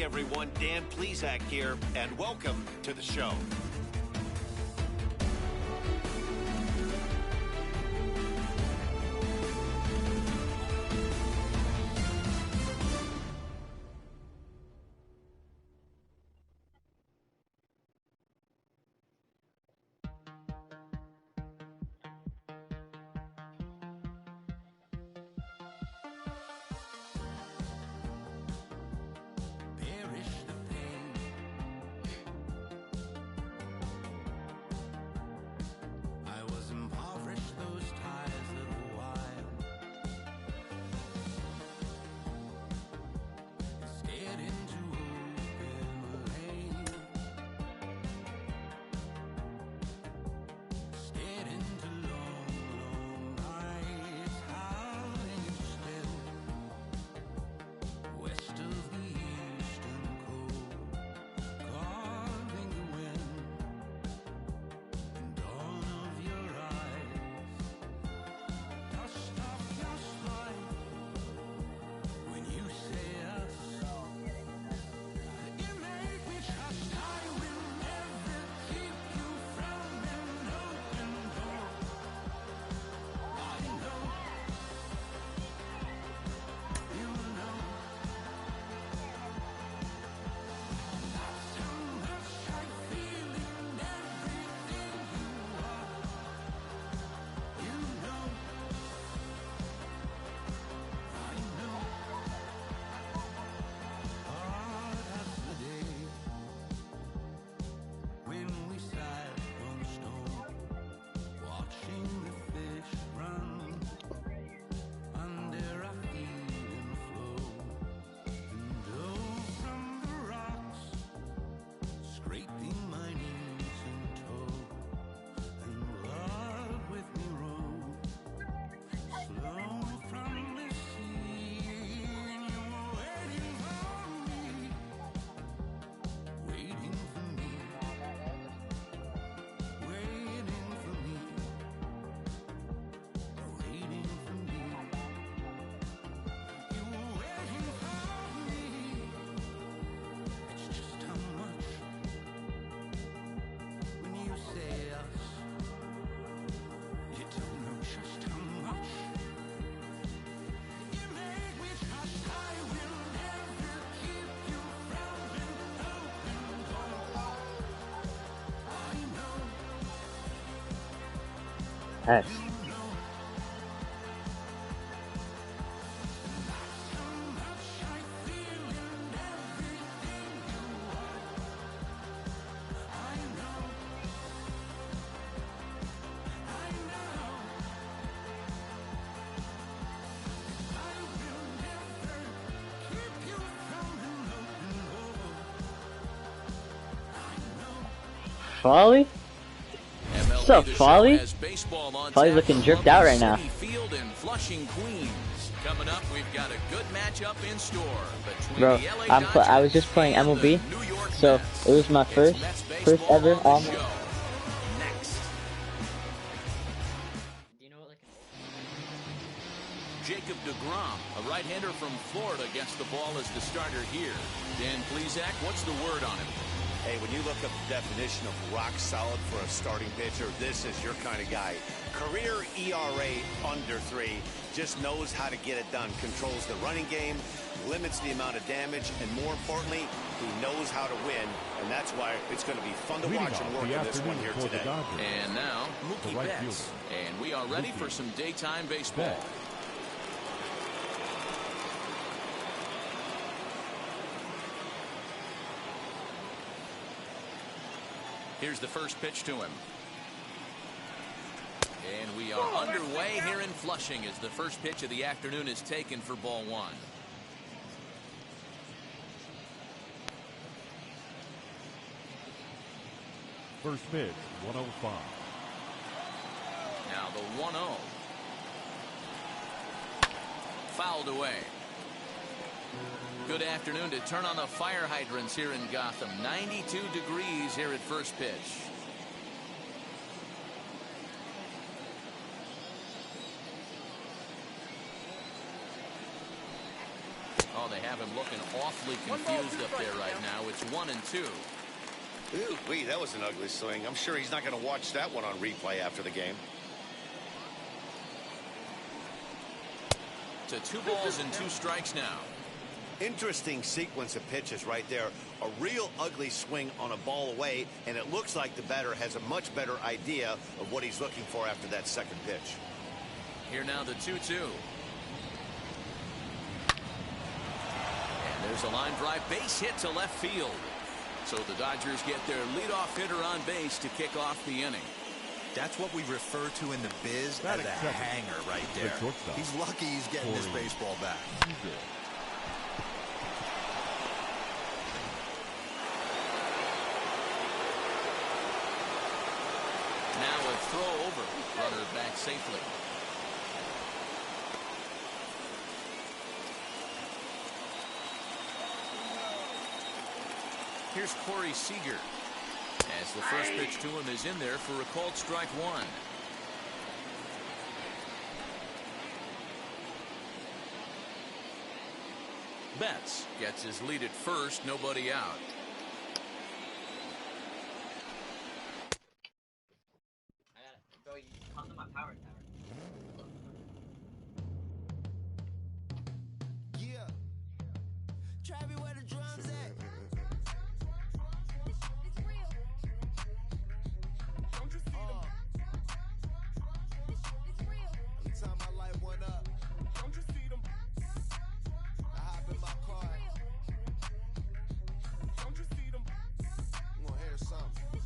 Hey everyone, Dan Plesac here, and welcome to the show. Yes. Folly? What's up, Folly? Folly's looking dripped out right now. Coming up, we've got a good matchup in store Bro, I was just playing MLB, so it was my first ever on. Jacob deGrom, a right-hander from Florida, gets the ball as the starter here. Dan Plesac, what's the word on him? Hey, when you look up the definition of rock solid for a starting pitcher, this is your kind of guy. Career ERA under 3, just knows how to get it done, controls the running game, limits the amount of damage, and more importantly, he knows how to win, and that's why it's going to be fun to watch him work in this one here today. And now, Mookie Betts, and we are ready for some daytime baseball. Here's the first pitch to him. And we are underway here in Flushing as the first pitch of the afternoon is taken for ball 1. First pitch, 105. Now the 1-0. Fouled away. Good afternoon. To turn on the fire hydrants here in Gotham. 92 degrees here at first pitch. Oh, they have him looking awfully confused up there right now. It's 1-2. Ooh, wee, that was an ugly swing. I'm sure he's not going to watch that one on replay after the game. To 2 balls and 2 strikes now. Interesting sequence of pitches right there. A real ugly swing on a ball away, and it looks like the batter has a much better idea of what he's looking for after that second pitch. Here now the 2-2. And there's a line drive base hit to left field. So the Dodgers get their leadoff hitter on base to kick off the inning. That's what we refer to in the biz as a hanger right there. He's lucky he's getting this baseball back. Now a throw over. Runner back safely. Here's Corey Seager. As the first pitch to him is in there for a called strike 1. Betts gets his lead at first, nobody out. I got it. Bro, you come to my power tower. Yeah. Travis, where the drums at? Time I light one up. Don't you see them? I hop in my car. Don't you see them? I'm gonna hear something.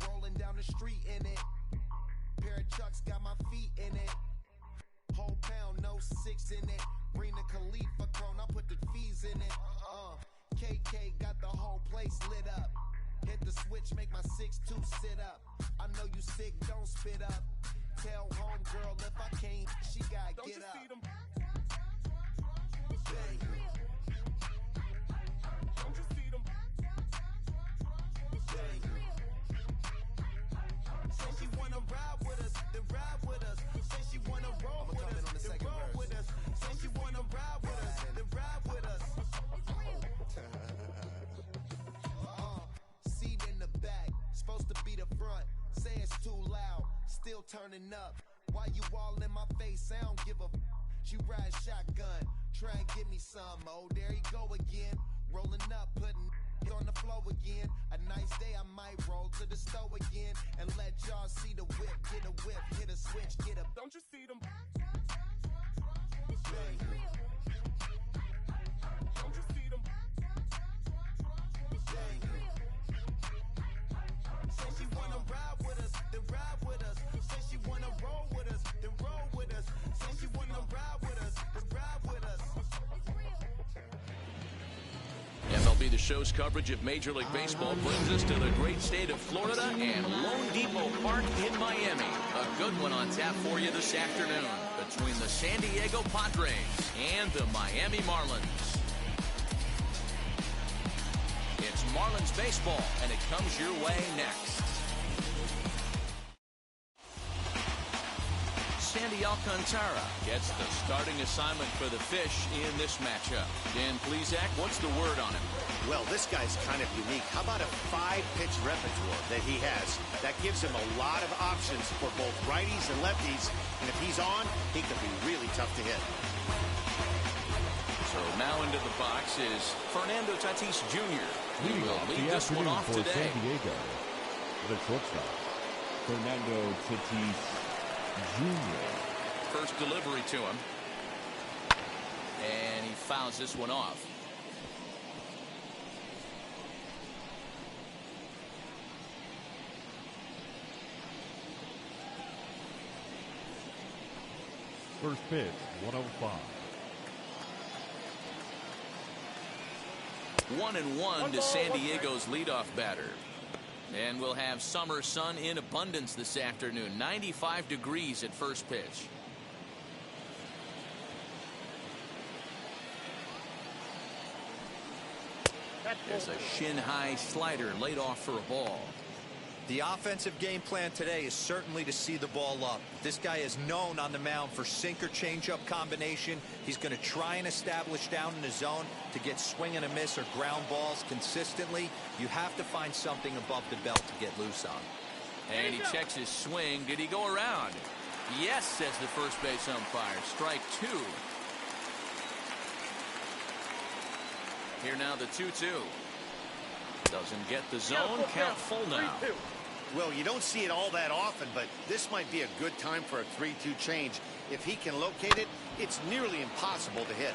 Rolling down the street in it. Pair of Chucks got my feet in it. Whole pound, no 6 in it. Bring the Khalifa cone, I put the fees in it. KK got the whole place lit up. Hit the switch, make my 6'2" sit up. I know you sick, don't spit up. Tell homegirl if I can't, she gotta get up. Bang. Don't you see them? Bang. Say she wanna ride with us, then ride with us. Say she wanna roll with us, then roll with us. Say she wanna ride with us, then ride with us. Seat in the back, supposed to be the front. Say it's too loud, still turning up. Why you all in my face? I don't give a She ride shotgun, try and give me some. Oh, there he go again. Rolling up, putting on the floor again. A nice day, I might roll to the store again and let y'all see the whip. Get a whip, hit a switch, get a. Don't you see them? Bang. Don't you see them? Bang. Say she wanna ride with us, then ride with us. Say she wanna roll with us, then roll with us. Say she wanna ride with us, then ride with us. MLB The Show's coverage of Major League Baseball brings us to the great state of Florida and Lone Depot Park in Miami. A good one on tap for you this afternoon between the San Diego Padres and the Miami Marlins. It's Marlins baseball, and it comes your way next. Sandy Alcantara gets the starting assignment for the Fish in this matchup. Dan Plesac, what's the word on him? Well, this guy's kind of unique. How about a 5-pitch repertoire that he has? That gives him a lot of options for both righties and lefties. And if he's on, he could be really tough to hit. So now into the box is Fernando Tatis Jr. He will lead this one off for today. San Diego, the shortstop, Fernando Tatis Jr. First delivery to him. And he fouls this one off. First pitch, 105. 1-1 to San Diego's leadoff batter. And we'll have summer sun in abundance this afternoon. 95 degrees at first pitch. There's a shin-high slider laid off for a ball. The offensive game plan today is certainly to see the ball up. This guy is known on the mound for sinker changeup combination. He's going to try and establish down in the zone to get swing and a miss or ground balls consistently. You have to find something above the belt to get loose on. And he checks his swing. Did he go around? Yes, says the first base umpire. Strike 2. Here now the 2-2. Doesn't get the zone. Count full now. Well, you don't see it all that often, but this might be a good time for a 3-2 change. If he can locate it, it's nearly impossible to hit.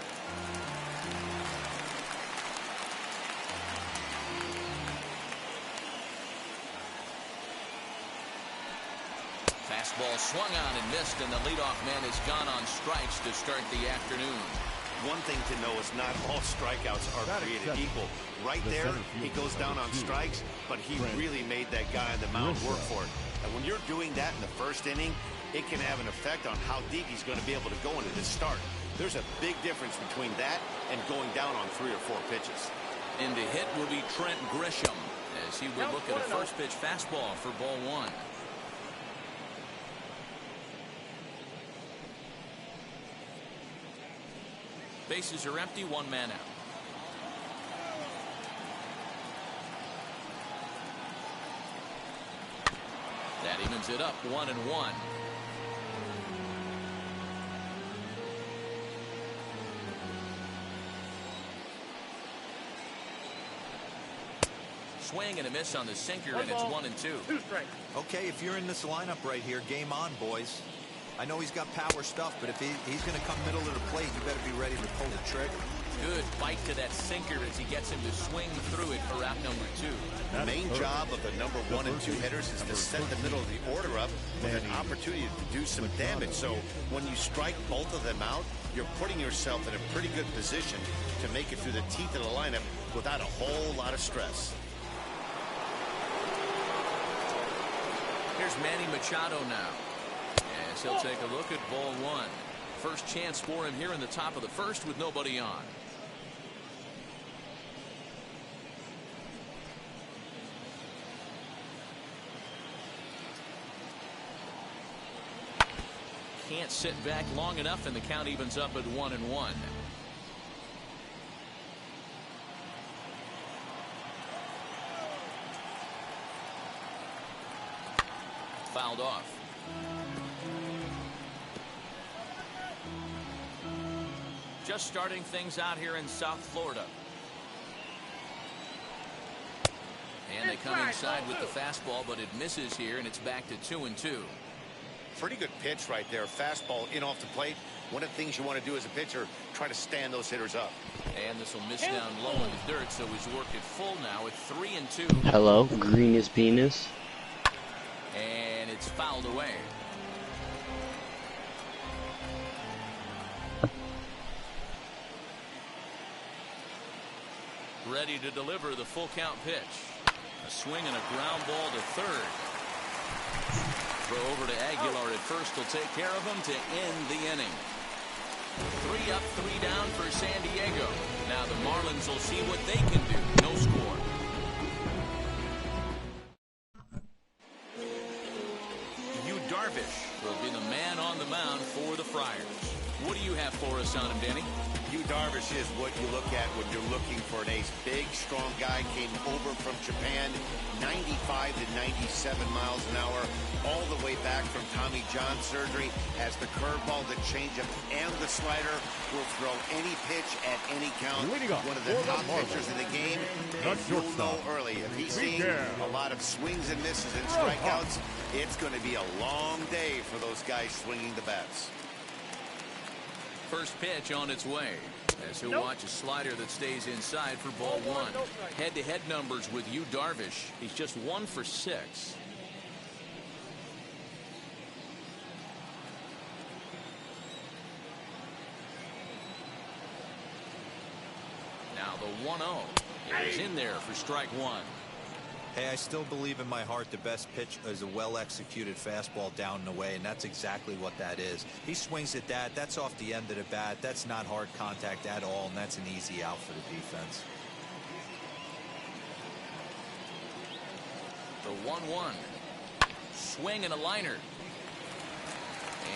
Fastball swung on and missed, and the leadoff man has gone on strikes to start the afternoon. One thing to know is not all strikeouts are created equal. Right there, he goes down on strikes, but he really made that guy on the mound work for it. And when you're doing that in the first inning, it can have an effect on how deep he's going to be able to go into this start. There's a big difference between that and going down on 3 or 4 pitches. And to hit will be Trent Grisham, as he would look at a first pitch fastball for ball 1. Bases are empty, 1 man out. That evens it up, 1-1. Swing and a miss on the sinker, and it's 1-2. Okay, if you're in this lineup right here, game on, boys. I know he's got power stuff, but if he's going to come middle of the plate, you better be ready to pull the trigger. Good bite to that sinker as he gets him to swing through it for out number 2. The main job of the number 1 and 2 hitters is to set the middle of the order up with an opportunity to do some damage. So when you strike both of them out, you're putting yourself in a pretty good position to make it through the teeth of the lineup without a whole lot of stress. Here's Manny Machado now. As he'll take a look at ball 1. First chance for him here in the top of the first with nobody on. Can't sit back long enough, and the count evens up at 1-1. Fouled off. Just starting things out here in South Florida. And they come inside with the fastball, but it misses here, and it's back to 2-2. Pretty good pitch right there. Fastball in off the plate. One of the things you want to do as a pitcher, try to stand those hitters up. And this will miss down low in the dirt, so he's worked it full now at 3-2. Hello, green is penis. And it's fouled away. Ready to deliver the full count pitch. A swing and a ground ball to third. Throw over to Aguilar at first will take care of him to end the inning. 3 up, 3 down for San Diego. Now the Marlins will see what they can do. No score. Yu Darvish will be the man on the mound for the Friars. What do you have for us on him, Danny? Yu Darvish is what you look at when you're looking for an ace. Big, strong guy, came over from Japan, 95 to 97 miles an hour, all the way back from Tommy John surgery. Has the curveball, the changeup, and the slider. Will throw any pitch at any count. One of the top pitchers in the game. And you'll know early, if he's seeing a lot of swings and misses and strikeouts, it's going to be a long day for those guys swinging the bats. First pitch on its way, as he'll watch a slider that stays inside for ball 1. Head-to-head numbers with Yu Darvish. He's just 1 for 6. Now the 1-0 is in there for strike 1. Hey, I still believe in my heart the best pitch is a well-executed fastball down and away, and that's exactly what that is. He swings at that. That's off the end of the bat. That's not hard contact at all, and that's an easy out for the defense. The The 1-1. Swing and a liner.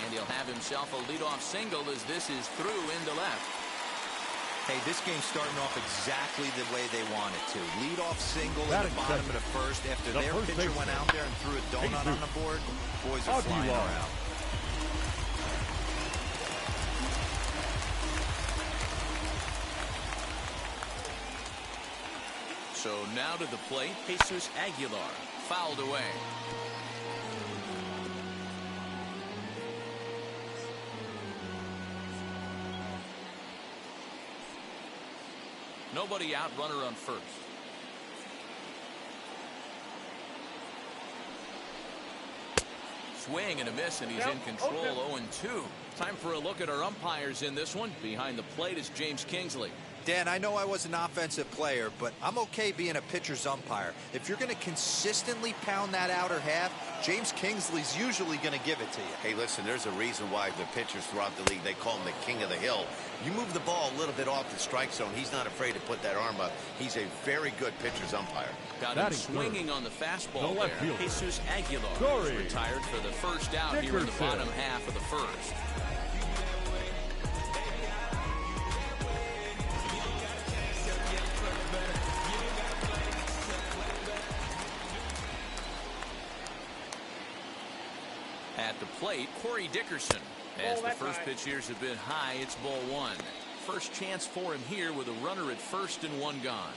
And he'll have himself a leadoff single as this is through into left. Hey, this game's starting off exactly the way they want it to. Leadoff single in the bottom of the first. After their pitcher went out there and threw a donut on the board, boys are flying around. So now to the plate, Jesus Aguilar, fouled away. Nobody out, runner on first. Swing and a miss, and he's in control. 0-2. Time for a look at our umpires in this one. Behind the plate is James Kingsley. Dan, I know I was an offensive player, but I'm okay being a pitcher's umpire. If you're going to consistently pound that outer half, James Kingsley's usually going to give it to you. Hey, listen, there's a reason why the pitchers throughout the league, they call him the king of the hill. You move the ball a little bit off the strike zone, he's not afraid to put that arm up. He's a very good pitcher's umpire. Got him swinging on the fastball there. Jesus Aguilar is retired for the first out here in the bottom half of the first. At the plate, Corey Dickerson. As the first pitch years have been high, it's ball one. First chance for him here with a runner at first and one gone.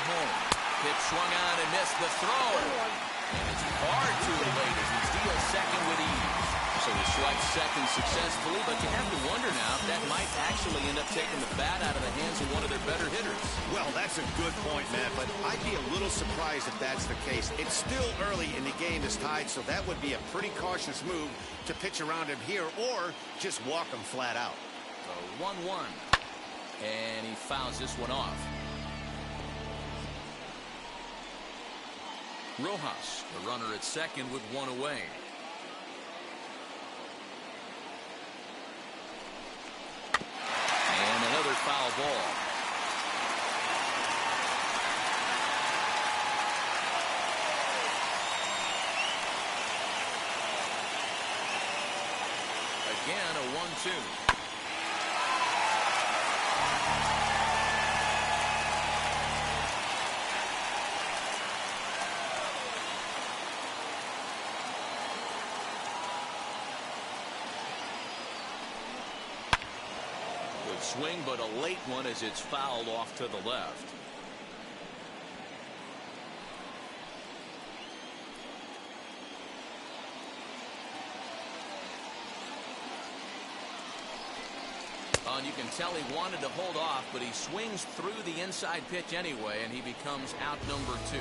Home. Pitch swung on and missed the throw. And it's far too late as he steals second with ease. So he swipes second successfully, but you have to wonder now if that might actually end up taking the bat out of the hands of one of their better hitters. Well, that's a good point, Matt, but I'd be a little surprised if that's the case. It's still early and the game is tied, so that would be a pretty cautious move to pitch around him here or just walk him flat out. So 1-1. And he fouls this one off. Rojas, the runner at second with one away. And another foul ball. Again, a 1-2. Swing, but a late one as it's fouled off to the left. And you can tell he wanted to hold off, but he swings through the inside pitch anyway, and he becomes out number two.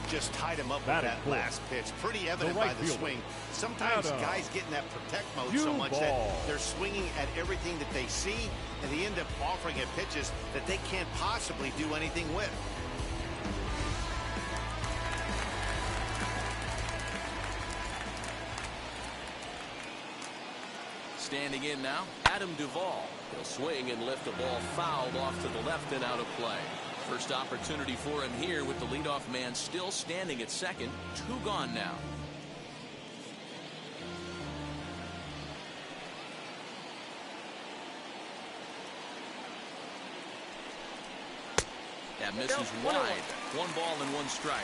Just tied him up with that last pitch. Pretty evident by the swing. Sometimes guys get in that protect mode so much that they're swinging at everything that they see, and they end up offering at pitches that they can't possibly do anything with. Standing in now, Adam Duvall. He'll swing and lift the ball fouled off to the left and out of play. First opportunity for him here with the leadoff man still standing at second. Two gone now. That misses wide. 1 ball and 1 strike.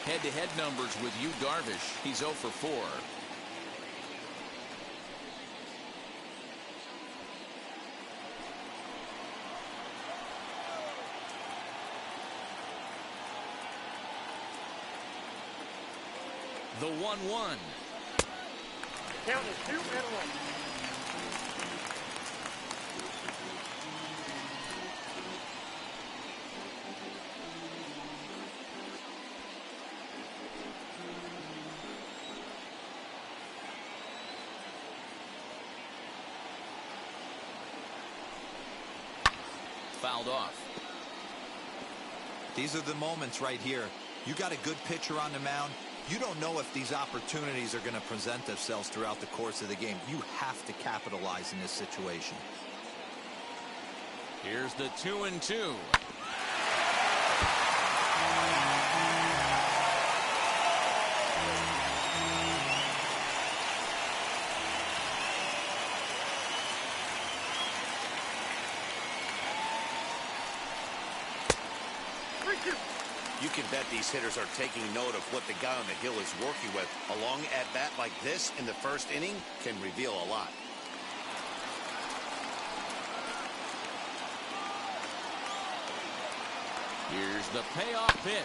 Head-to-head numbers with Yu Darvish. He's 0 for 4. The 1-1. Count is 2 and 1. Fouled off. These are the moments right here. You got a good pitcher on the mound. You don't know if these opportunities are going to present themselves throughout the course of the game. You have to capitalize in this situation. Here's the 2-2. You can bet these hitters are taking note of what the guy on the hill is working with. A long at-bat like this in the first inning can reveal a lot. Here's the payoff pitch.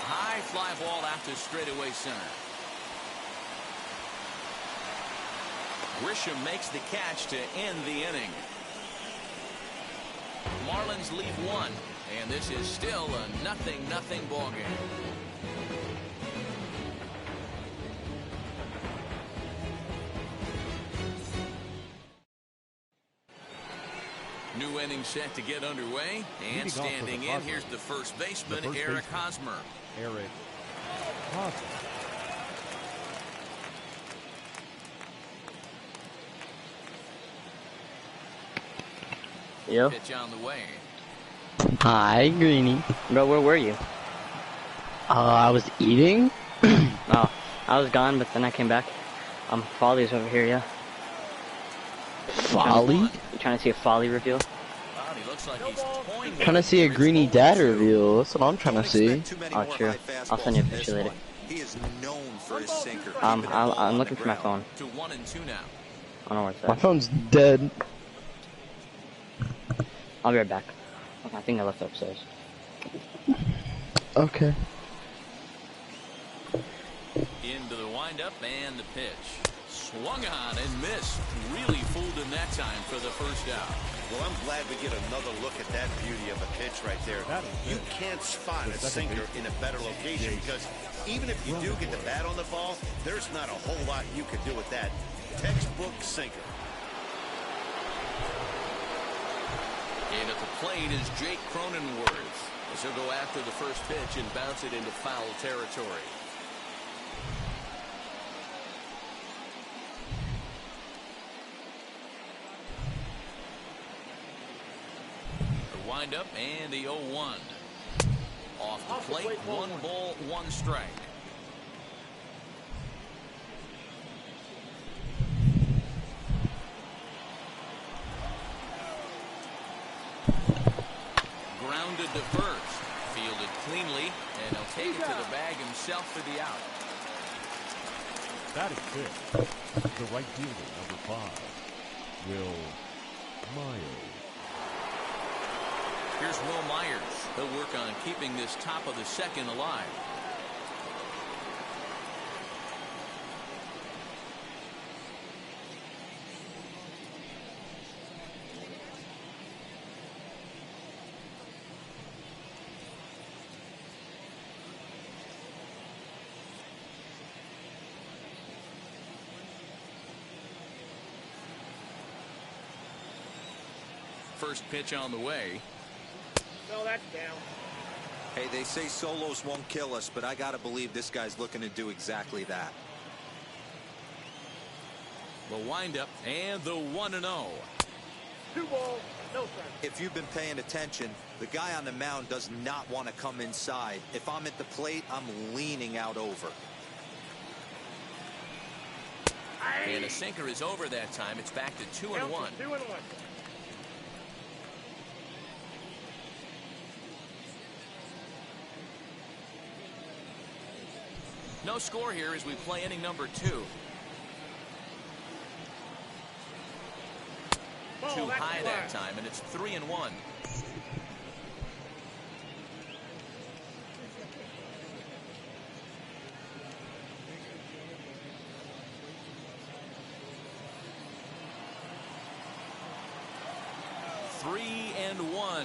High fly ball out to straightaway center. Grisham makes the catch to end the inning. Marlins lead 1, and this is still a 0-0 ball game. New inning set to get underway, and standing in, here's the first baseman, Eric Hosmer. Eric Hosmer. Yo. Pitch on the way. Hi, Greeny. Bro, where were you? I was eating. Oh, I was gone, but then I came back. Folly's over here, yeah. Folly? You trying to see a Folly reveal? Wow, he looks like he's toying with Trying to see a Greeny dad reveal. That's what I'm trying to see. Oh, true. I'll send you a picture later. He is known for his sinker. I'm looking for my phone. to 1-2 now. I don't know where it's My at. phone's dead. I'll be right back. I think I left it upstairs. Okay. Into the windup and the pitch. Swung on and missed. Really fooled him that time for the first out. Well, I'm glad we get another look at that beauty of a pitch right there. You can't spot a sinker in a better location because even if you do get the bat on the ball, there's not a whole lot you can do with that. Textbook sinker. And at the plate is Jake Cronenworth, as he'll go after the first pitch and bounce it into foul territory. The windup and the 0-1. Off the plate, 1 ball, 1 strike. Grounded to first, fielded cleanly, and he'll take it to the bag himself for the out. That is it. The right fielder, number 5, Will Myers. Here's Will Myers. He'll work on keeping this top of the second alive. First pitch on the way. No, that's down. Hey, they say solos won't kill us, but I got to believe this guy's looking to do exactly that. The windup and the 1-0. 2 balls, no strike. If you've been paying attention, the guy on the mound does not want to come inside. If I'm at the plate, I'm leaning out over. And a sinker is over that time. It's back to 2-1. 2-1. No score here as we play inning number 2. Too high that time, and it's 3-1.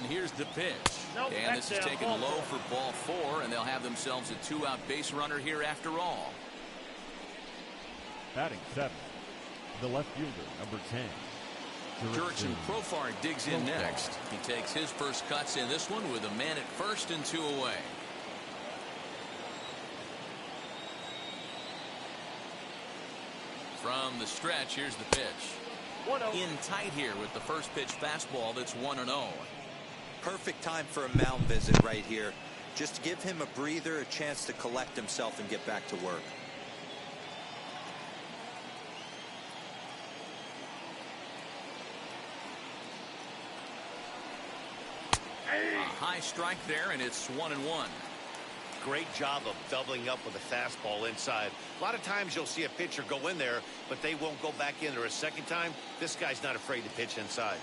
Here's the pitch. Nope, and this is taken ball low for ball 4, and they'll have themselves a 2-out base runner here after all. Batting 7th, the left fielder, number 10. Jurickson Profar digs in next. He takes his first cuts in this one with a man at first and 2 away. From the stretch, here's the pitch. In tight here with the first pitch fastball that's 1-0. Perfect time for a mound visit right here. Just give him a breather, a chance to collect himself and get back to work. A high strike there, and it's 1-1. Great job of doubling up with a fastball inside. A lot of times you'll see a pitcher go in there, but they won't go back in there a second time. This guy's not afraid to pitch inside.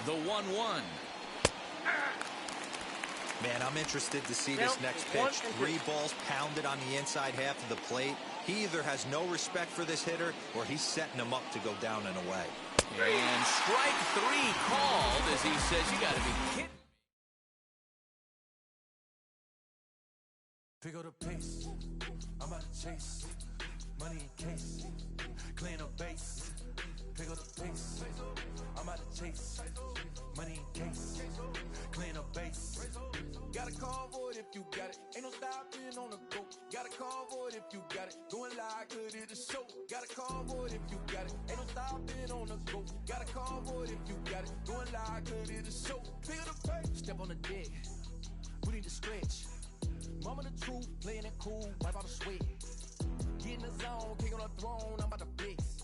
The 1-1. Man, I'm interested to see this next pitch. 3 balls pounded on the inside half of the plate. He either has no respect for this hitter or he's setting him up to go down and away. And strike 3 called as he says, you got to be kidding. Pick up the pace. I'm out to chase. Money in case. Clean up base. Pick up the pace. I'm out to chase. Money in case. Clean up base. Got a call for it if you got it. Ain't no stopping on the go. Got a call for it if you got it. Going live, good it is show. Got a call for it if you got it. Ain't no stopping on the go. Got a call for it if you got it. Going live, good it is show. Pick up the pace. Step on the deck. We need to stretch. Mama the truth, playing it cool, wipe out the sweat. Get in the zone, kick on the throne, I'm about to flex.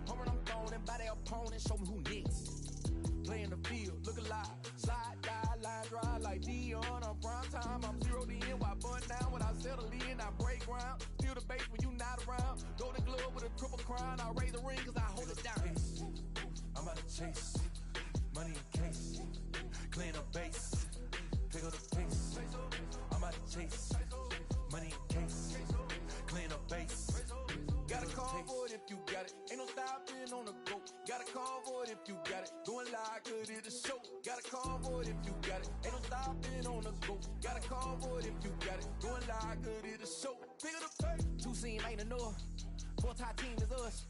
Homer I'm throwing by their opponent, show me who next. Play in the field, look alive, slide, die, line drive like Dion on prime time. I'm 0 to end, why bun down when I settle in, I break ground. Steal the base when you not around. Golden glove with a triple crown, I raise the ring cause I hold it down. I'm about to chase, money in case, clean up base, pick up the pace. I'm out to chase, money in case, clean up base. Got a call for it if you got it. Ain't no stopping on the go. Got a call for it if you got it. Going live, good it is show. Got a call for it if you got it. Ain't no stopping on the go. Got a call for it if you got it. Going live, good it is show. Pick up the pace. 2 seam ain't enough. 4-tie team is us.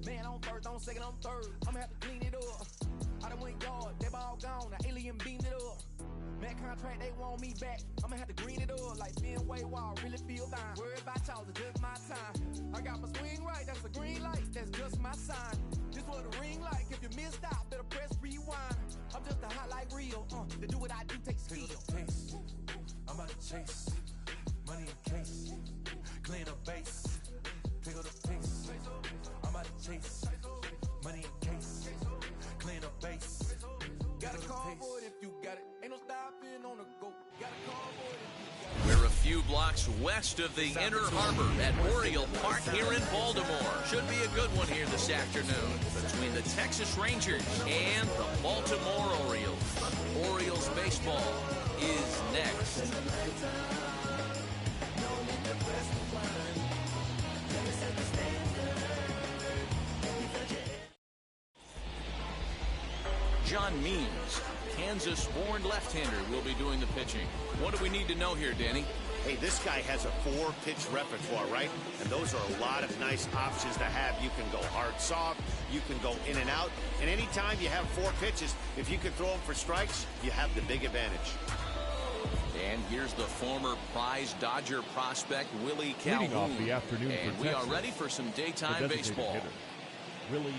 Man on first, on second, on third. I'ma have to clean it up. I done went yard, they ball gone. The alien beamed it up. Man contract, they want me back. I'ma have to green it up like Fenway Wall. Really feel fine. Worried about y'all, it's just my time. I got my swing right, that's a green light. That's just my sign. This what a ring like. If you missed out, better press rewind. I'm just a highlight reel. To do what I do takes skill. I'm out to chase. Money in case. Clean up base. Pick up the pace. I'm out to chase. Money in case. Clean up base. Got a call for it if you got it. Ain't no stopping on the go. Got a call for it if you got it. We're a few blocks west of the Inner Harbor at Oriole Park here in Baltimore. Should be a good one here this afternoon between the Texas Rangers and the Baltimore Orioles. Orioles baseball is next. John Means, Kansas-born left-hander, will be doing the pitching. What do we need to know here, Danny? Hey, this guy has a 4-pitch repertoire, right? And those are a lot of nice options to have. You can go hard, soft. You can go in and out. And anytime you have 4 pitches, if you can throw them for strikes, you have the big advantage. And here's the former prize Dodger prospect, Willie Calhoun. Leading off the afternoon and for we Texas, are ready for some daytime baseball. hitter, Willie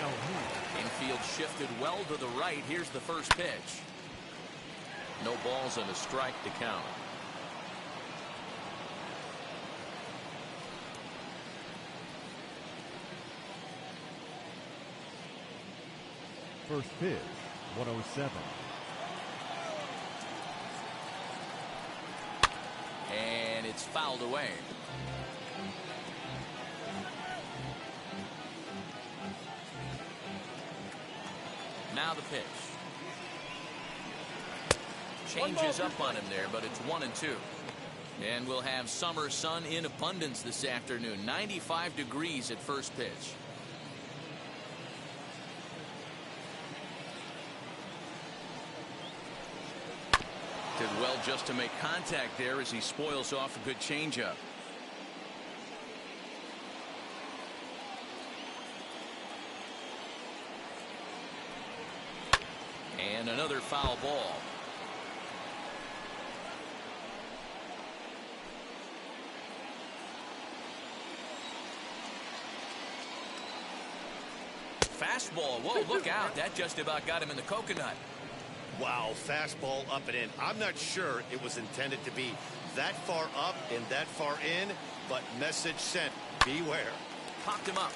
Calhoun. Infield shifted well to the right. Here's the first pitch. No balls and a strike to count. First pitch, 107. And it's fouled away. Now the pitch. Changes up on him there, but it's 1-2. And we'll have summer sun in abundance this afternoon. 95 degrees at first pitch. Did well just to make contact there as he spoils off a good changeup. And another foul ball. Fastball. Whoa, look out. That just about got him in the coconut. Wow, fastball up and in. I'm not sure it was intended to be that far up and that far in, but message sent. Beware. Popped him up.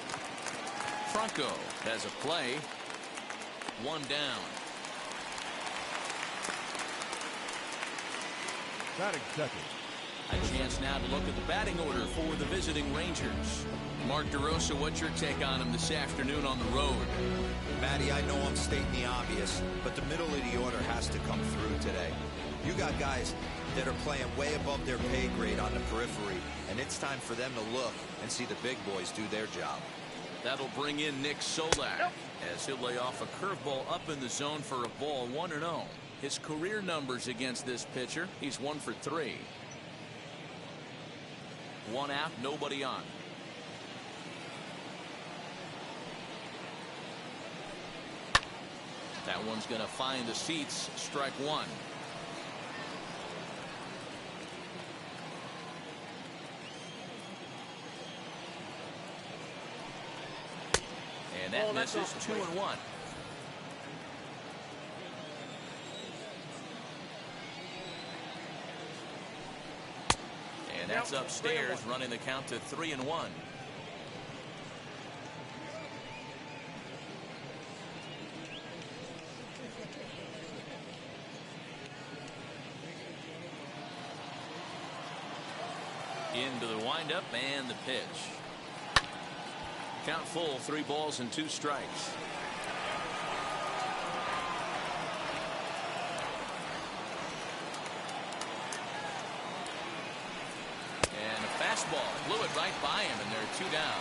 Franco has a play. One down. Batting second. A chance now to look at the batting order for the visiting Rangers. Mark DeRosa, what's your take on him this afternoon on the road? Matty, I know I'm stating the obvious, but the middle of the order has to come through today. You got guys that are playing way above their pay grade on the periphery, and it's time for them to look and see the big boys do their job. That'll bring in Nick Solak as he'll lay off a curveball up in the zone for a ball. 1-0. His career numbers against this pitcher, he's 1 for 3. One out, nobody on. That one's going to find the seats. Strike one. And that misses. 2-1. And that's upstairs, running the count to 3-1. Into the windup and the pitch. Count full, 3 balls and 2 strikes. And a fastball blew it right by him, and there are 2 down.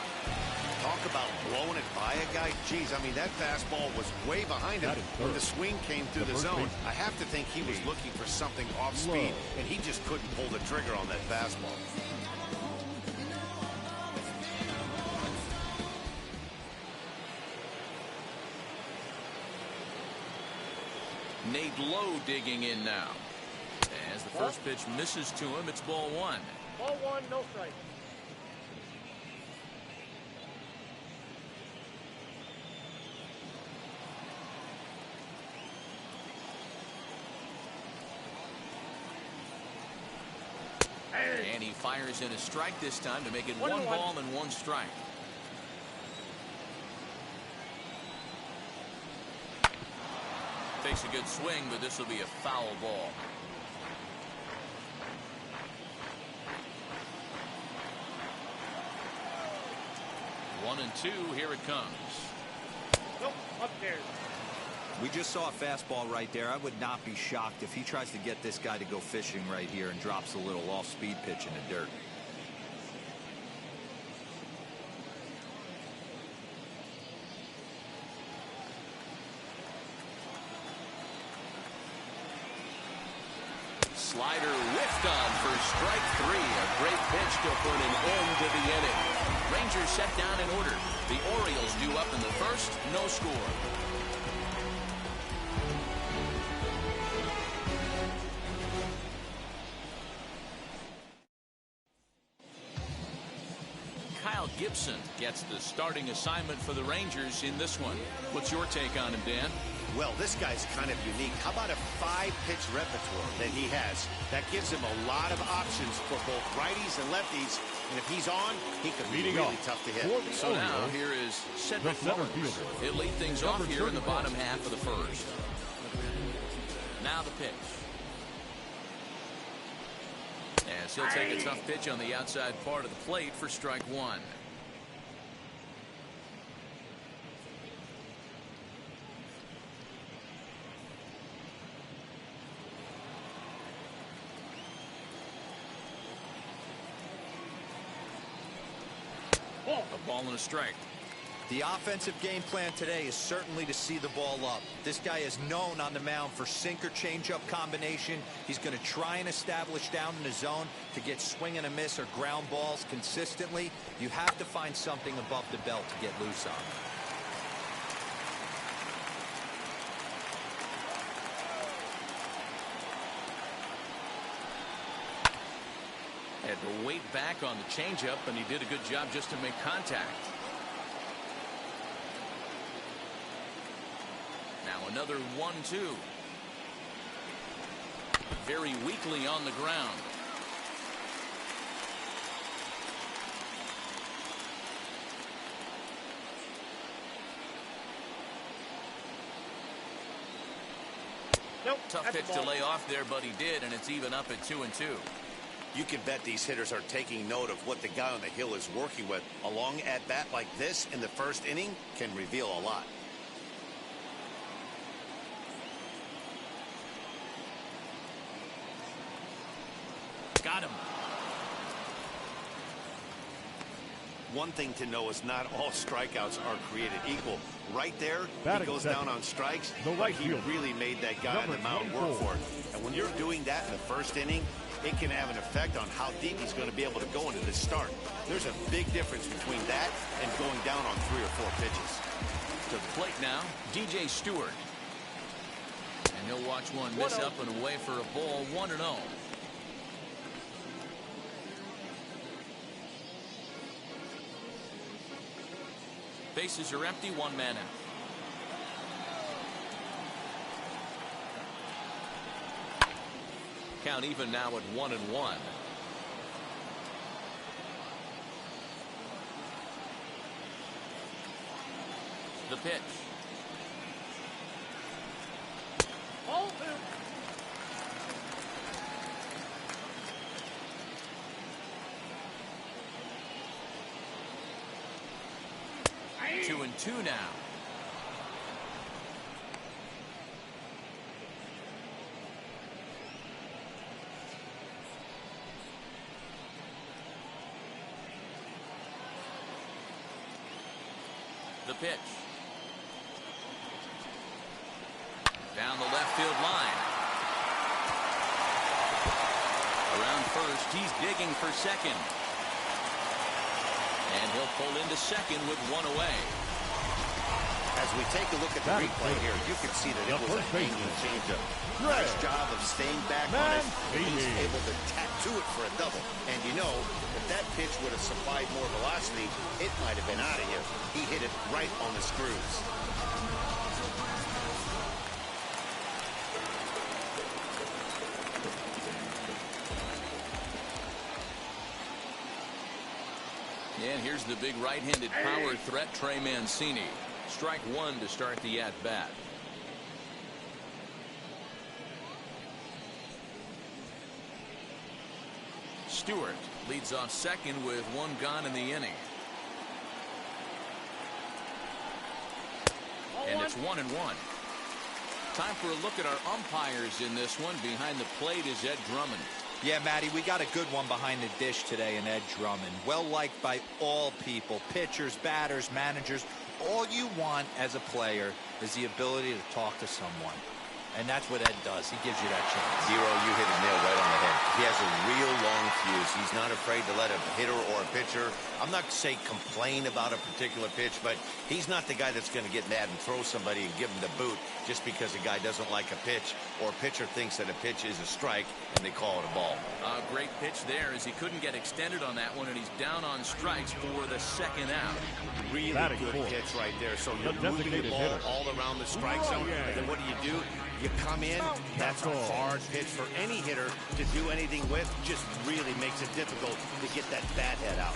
Talk about blowing it by a guy. Geez, I mean, that fastball was way behind him when the swing came through the zone. I have to think he was looking for something off speed, and he just couldn't pull the trigger on that fastball. Nate Lowe digging in now. As the first pitch misses to him, it's ball 1. Ball 1, no strike. And he fires in a strike this time to make it 1 ball and 1 strike. Takes a good swing, but this will be a foul ball. One and 2, here it comes. Nope, upstairs. We just saw a fastball right there. I would not be shocked if he tries to get this guy to go fishing right here and drops a little off-speed pitch in the dirt. Slider whiffed on for strike 3. A great pitch to put an end to the inning. Rangers set down in order. The Orioles due up in the first. No score. Kyle Gibson gets the starting assignment for the Rangers in this one. What's your take on him, Dan? Well, this guy's kind of unique. How about a 5-pitch repertoire that he has? That gives him a lot of options for both righties and lefties. And if he's on, he could be really tough to hit. So now here is Cedric Mullins. He'll lead things off here in the bottom half of the first. Now the pitch. As he'll take a tough pitch on the outside part of the plate for strike 1. A ball and a strike. The offensive game plan today is certainly to see the ball up. This guy is known on the mound for sinker changeup combination. He's going to try and establish down in the zone to get swing and a miss or ground balls consistently. You have to find something above the belt to get loose on. Had to wait back on the changeup, and he did a good job just to make contact. Now another 1-2. Very weakly on the ground. Nope. Tough pitch to lay off there, but he did, and it's even up at 2-2. You can bet these hitters are taking note of what the guy on the hill is working with. A long at bat like this in the first inning can reveal a lot. Got him. One thing to know is not all strikeouts are created equal. Right there, Batting he goes second. down on strikes, The but right he fielder. really made that guy on the mound work 24. for it. And when you're doing that in the first inning, it can have an effect on how deep he's going to be able to go into this start. There's a big difference between that and going down on 3 or 4 pitches. To the plate now, DJ Stewart. And he'll watch one miss up and away for a ball, 1-0. Bases are empty, 1 man out. Count even now at 1-1. The pitch. Hold him. Hey. 2-2 now. The pitch. Down the left field line. Around first, he's digging for second. And he'll pull into second with 1 away. As we take a look at the replay here, you can see that it was a hanging changeup. Nice job of staying back on it. He's able to tattoo it for a double. And you know, if that pitch would have supplied more velocity, it might have been out of here. He hit it right on the screws. And here's the big right-handed power threat, Trey Mancini. Strike 1 to start the at-bat. Stewart leads off second with 1 gone in the inning. And it's 1-1. Time for a look at our umpires in this one. Behind the plate is Ed Drummond. Yeah, Matty, we got a good one behind the dish today in Ed Drummond. Well liked by all people, pitchers, batters, managers. All you want as a player is the ability to talk to someone. And that's what Ed does. He gives you that chance. Zero, you hit a nail right on the head. He has a real long fuse. He's not afraid to let a hitter or a pitcher, I'm not say complain about a particular pitch, but he's not the guy that's going to get mad and throw somebody and give him the boot just because a guy doesn't like a pitch or a pitcher thinks that a pitch is a strike and they call it a ball. A great pitch there as he couldn't get extended on that one, and he's down on strikes for the second out. Really good pitch right there. So you're moving the ball all around the strike zone, and then what do? You come in, that's a hard pitch for any hitter to do anything with. Just really makes it difficult to get that bat head out.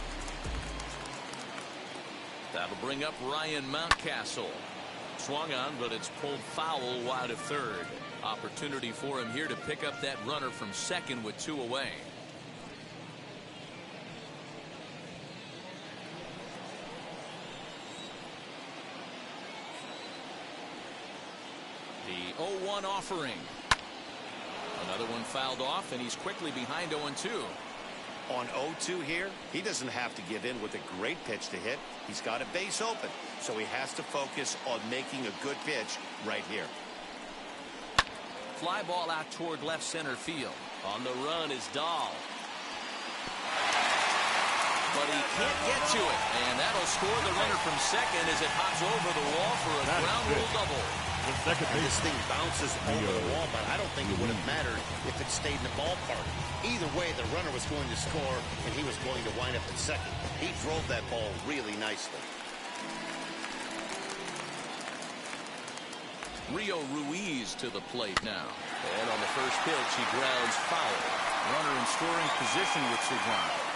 That'll bring up Ryan Mountcastle. Swung on, but it's pulled foul wide of third. Opportunity for him here to pick up that runner from second with 2 away. The 0-1 offering. Another one fouled off, and he's quickly behind 0-2. On 0-2 here, he doesn't have to give in with a great pitch to hit. He's got a base open. so he has to focus on making a good pitch right here. Fly ball out toward left center field. On the run is Dahl. But he can't get to it, and that'll score the runner from second as it hops over the wall for a ground rule double. The second base. This thing bounces over the wall, but I don't think it would have mattered if it stayed in the ballpark. Either way, the runner was going to score, and he was going to wind up at second. He drove that ball really nicely. Rio Ruiz to the plate now. And on the first pitch, he grounds foul. Runner in scoring position with Cerrone.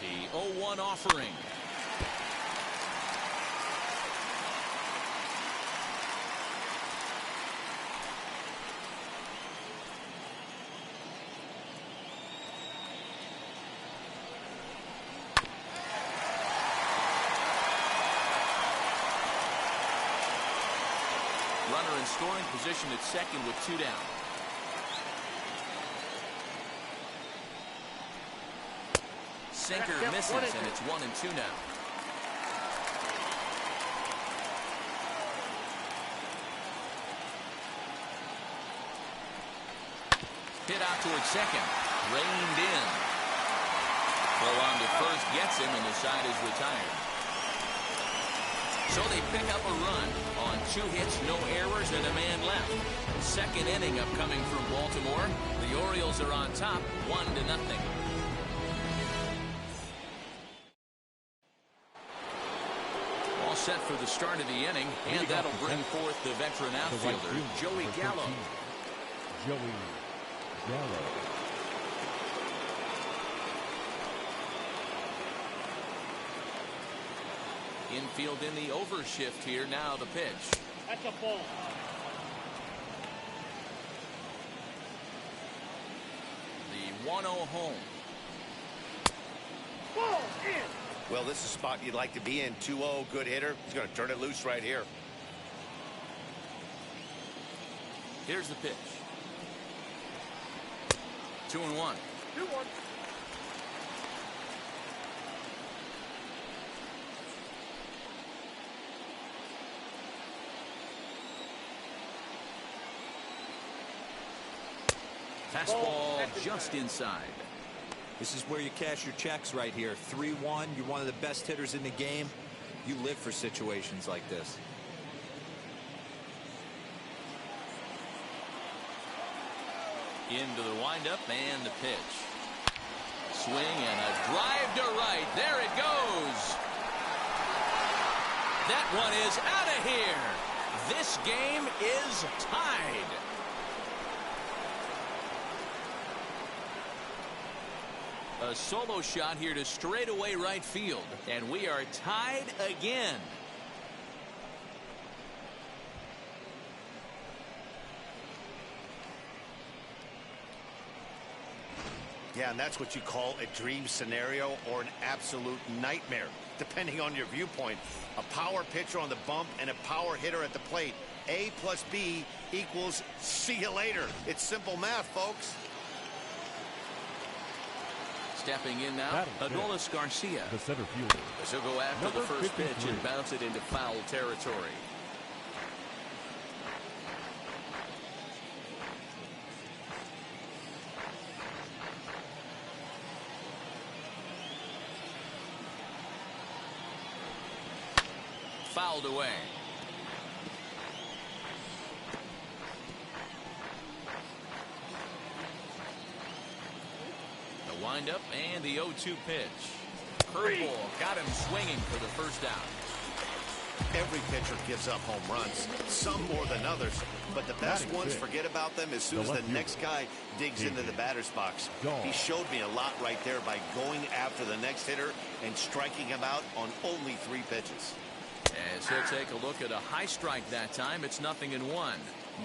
The 0-1 offering. Runner in scoring position at second with 2 down. Sinker misses, and it's 1-2 now. Hit out towards second. Reined in. Throw on to first gets him, and the side is retired. So they pick up a run on 2 hits, no errors, and a man left. Second inning upcoming from Baltimore. The Orioles are on top, 1-0. All set for the start of the inning, and that'll bring forth the veteran outfielder, Joey Gallo. Joey Gallo. Infield in the overshift here. Now the pitch. That's a ball. The 1-0 home. Ball in. Well, this is a spot you'd like to be in. 2-0, good hitter. He's going to turn it loose right here. Here's the pitch. 2-1. 2-1. Fastball just inside. This is where you cash your checks right here. 3-1. You're one of the best hitters in the game. You live for situations like this. Into the windup and the pitch. Swing and a drive to right. There it goes. That one is out of here. This game is tied. A solo shot here to straightaway right field, and we are tied again. Yeah, and that's what you call a dream scenario or an absolute nightmare, depending on your viewpoint. A power pitcher on the bump and a power hitter at the plate. A plus B equals see you later. It's simple math, folks. Stepping in now, Adolis Garcia. The center fielder. She'll go after the first pitch and bounce it into foul territory. Fouled away. The windup and the 0-2 pitch. Curveball got him swinging for the first out. Every pitcher gives up home runs, some more than others, but the best ones forget about them as soon as the next guy digs into the batter's box. He showed me a lot right there by going after the next hitter and striking him out on only 3 pitches. As he'll take a look at a high strike that time, it's 0-1.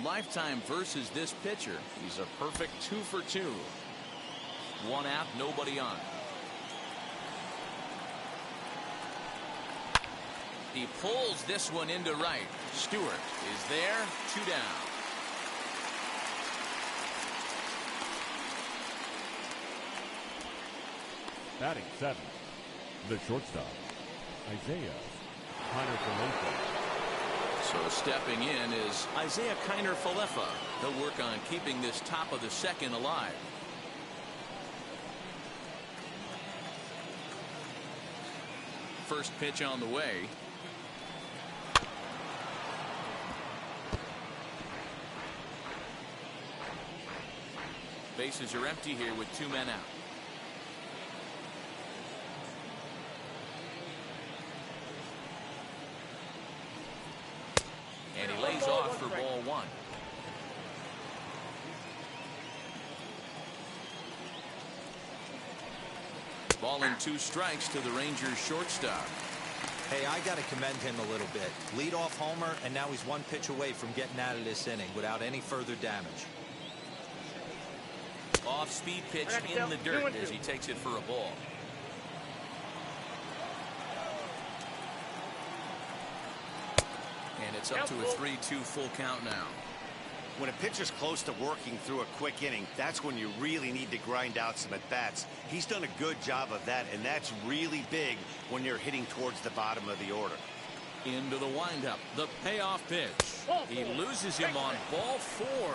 Lifetime versus this pitcher. He's a perfect 2 for 2. 1 out, nobody on. He pulls this one into right. Stewart is there, 2 down. Batting 7, the shortstop, Isaiah Kiner-Falefa. So stepping in is Isaiah Kiner-Falefa. He'll work on keeping this top of the second alive. First pitch on the way. Bases are empty here with 2 men out. And he lays off for ball 1. Ball and 2 strikes to the Rangers shortstop. Hey, I got to commend him a little bit. Leadoff homer, and now he's 1 pitch away from getting out of this inning without any further damage. Off-speed pitch in the dirt as he takes it for a ball. And it's up to a 3-2 full count now. When a pitcher's close to working through a quick inning, that's when you really need to grind out some at-bats. He's done a good job of that, and that's really big when you're hitting towards the bottom of the order. Into the windup, the payoff pitch. He loses him on ball 4.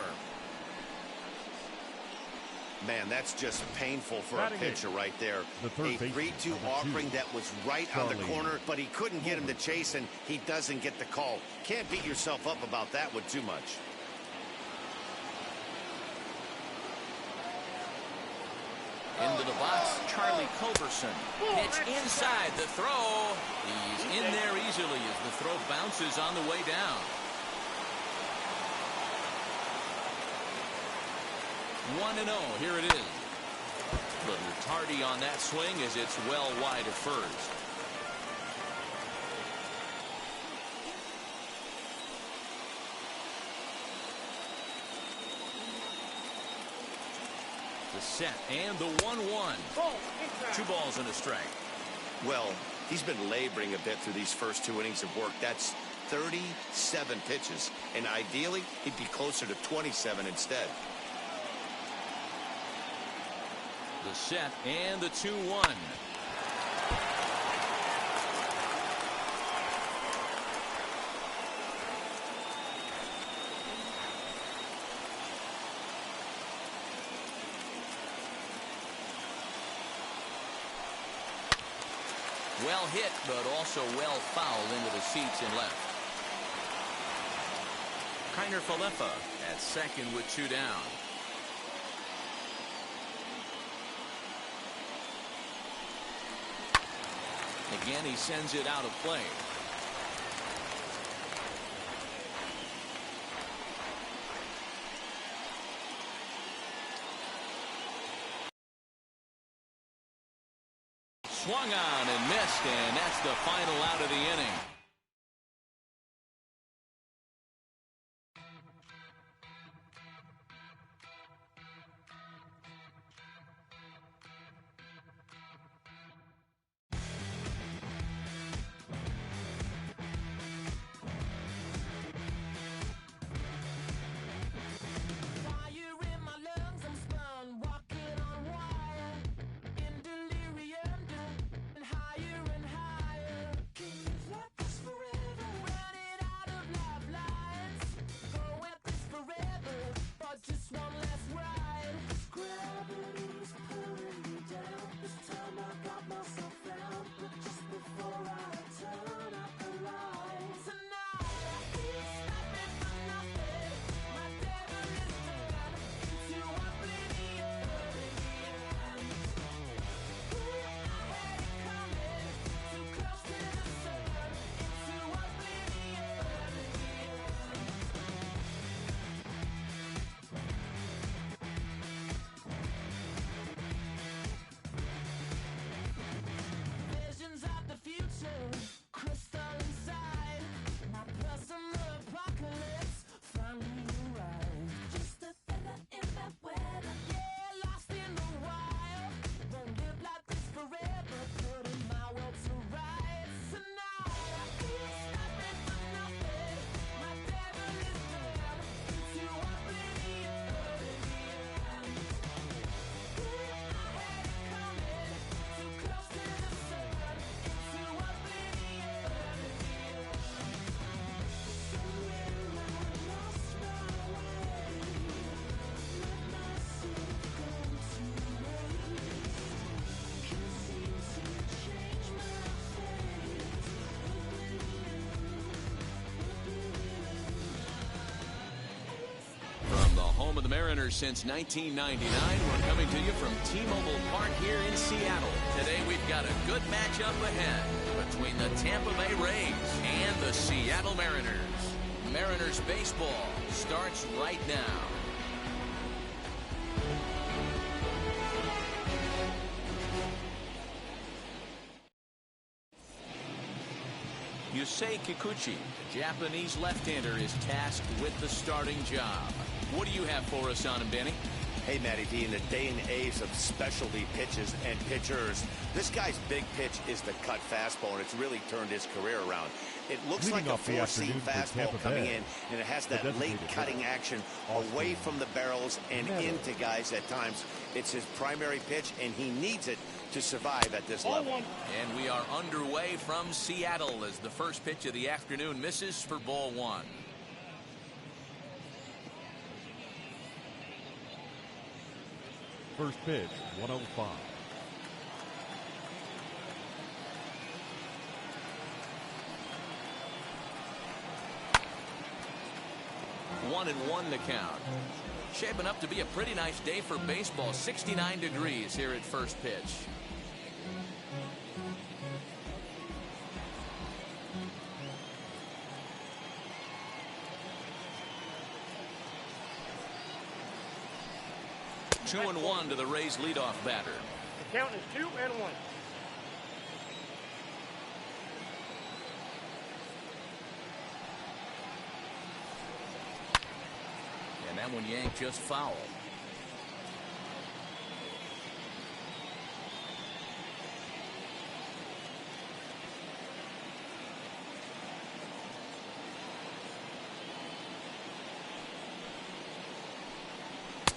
Man, that's just painful for a pitcher right there. The third a 3-2 offering that was right on the corner, but he couldn't get him to chase, and he doesn't get the call. Can't beat yourself up about that one too much. Into the box, Charlie Culberson. Pitch inside the throw. He's in there easily as the throw bounces on the way down. 1-0, here it is. Little tardy on that swing as it's well wide at first. The set and the 1-1. 2 balls and a strike. Well, he's been laboring a bit through these first 2 innings of work. That's 37 pitches, and ideally he'd be closer to 27 instead. The set and the 2-1. Well hit, but also well fouled into the seats and left. Kiner-Falefa at second with 2 down. Again, he sends it out of play. Swung on and missed, and that's the final out of the inning. Mariners since 1999. We're coming to you from T-Mobile Park here in Seattle. Today we've got a good matchup ahead between the Tampa Bay Rays and the Seattle Mariners. Mariners baseball starts right now. Yusei Kikuchi, the Japanese left-hander, is tasked with the starting job. What do you have for us on him, Benny? Hey, Matty D, in the day and age of specialty pitches and pitchers, this guy's big pitch is the cut fastball, and it's really turned his career around. It looks Leading like a off the four-seam afternoon for fastball Tampa coming Bay, in, and it has that the late designated cutting hitter, action Austin away from the barrels and Meadows. into guys at times. It's his primary pitch, and he needs it to survive at this level. And we are underway from Seattle as the first pitch of the afternoon misses for ball one. First pitch, 105. One and one to count. Shaping up to be a pretty nice day for baseball. 69 degrees here at first pitch. Two and one to the Rays leadoff batter. The count is 2-1. And that one yanked just foul.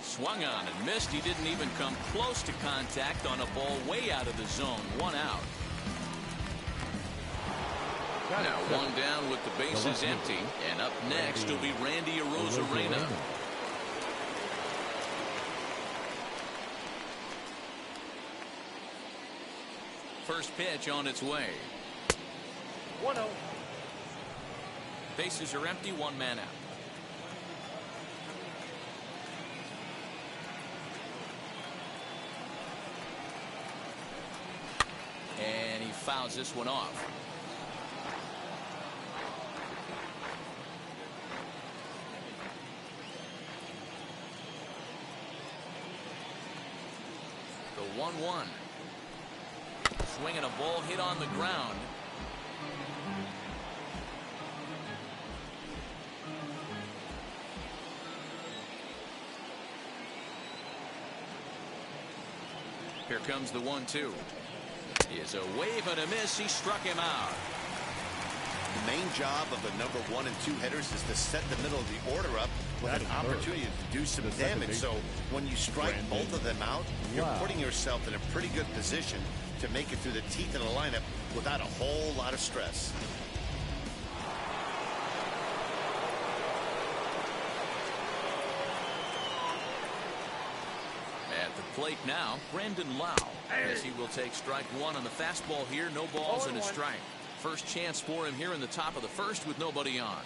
Swung on and missed. He didn't even come close to contact on a ball way out of the zone. One out. Now one down with the bases empty. And up next will be Randy Arozarena. First pitch on its way. 1-0. Bases are empty. One man out. And he fouls this one off. The 1-1. Swinging a ball hit on the ground. Here comes the 1-2. Is a wave and a miss. He struck him out. The main job of the number 1 and 2 hitters is to set the middle of the order up with an opportunity to do some damage. So when you strike both of them out, you're putting yourself in a pretty good position to make it through the teeth of the lineup without a whole lot of stress. At the plate now, Brandon Lau, as he will take strike one on the fastball here. No balls and a strike. First chance for him here in the top of the first with nobody on.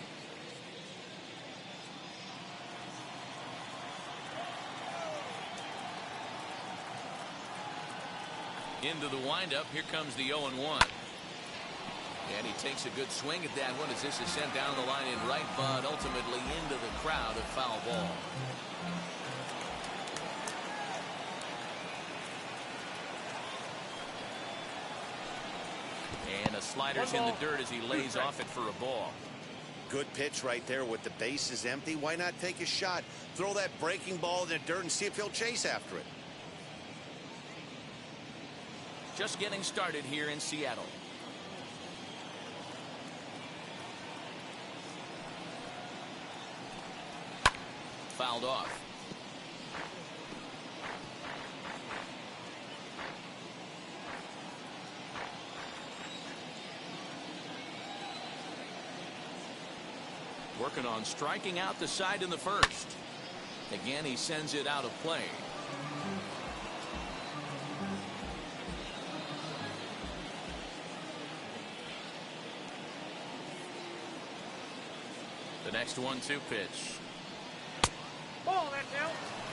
Into the windup. Here comes the 0-1. And he takes a good swing at that one as this is sent down the line in right, but ultimately into the crowd, a foul ball. And a slider's in the dirt as he lays off it for a ball. Good pitch right there with the bases empty. Why not take a shot? Throw that breaking ball in the dirt and see if he'll chase after it. Just getting started here in Seattle. Fouled off. Working on striking out the side in the first. Again, he sends it out of play. The next 1-2 pitch. Ball, that now.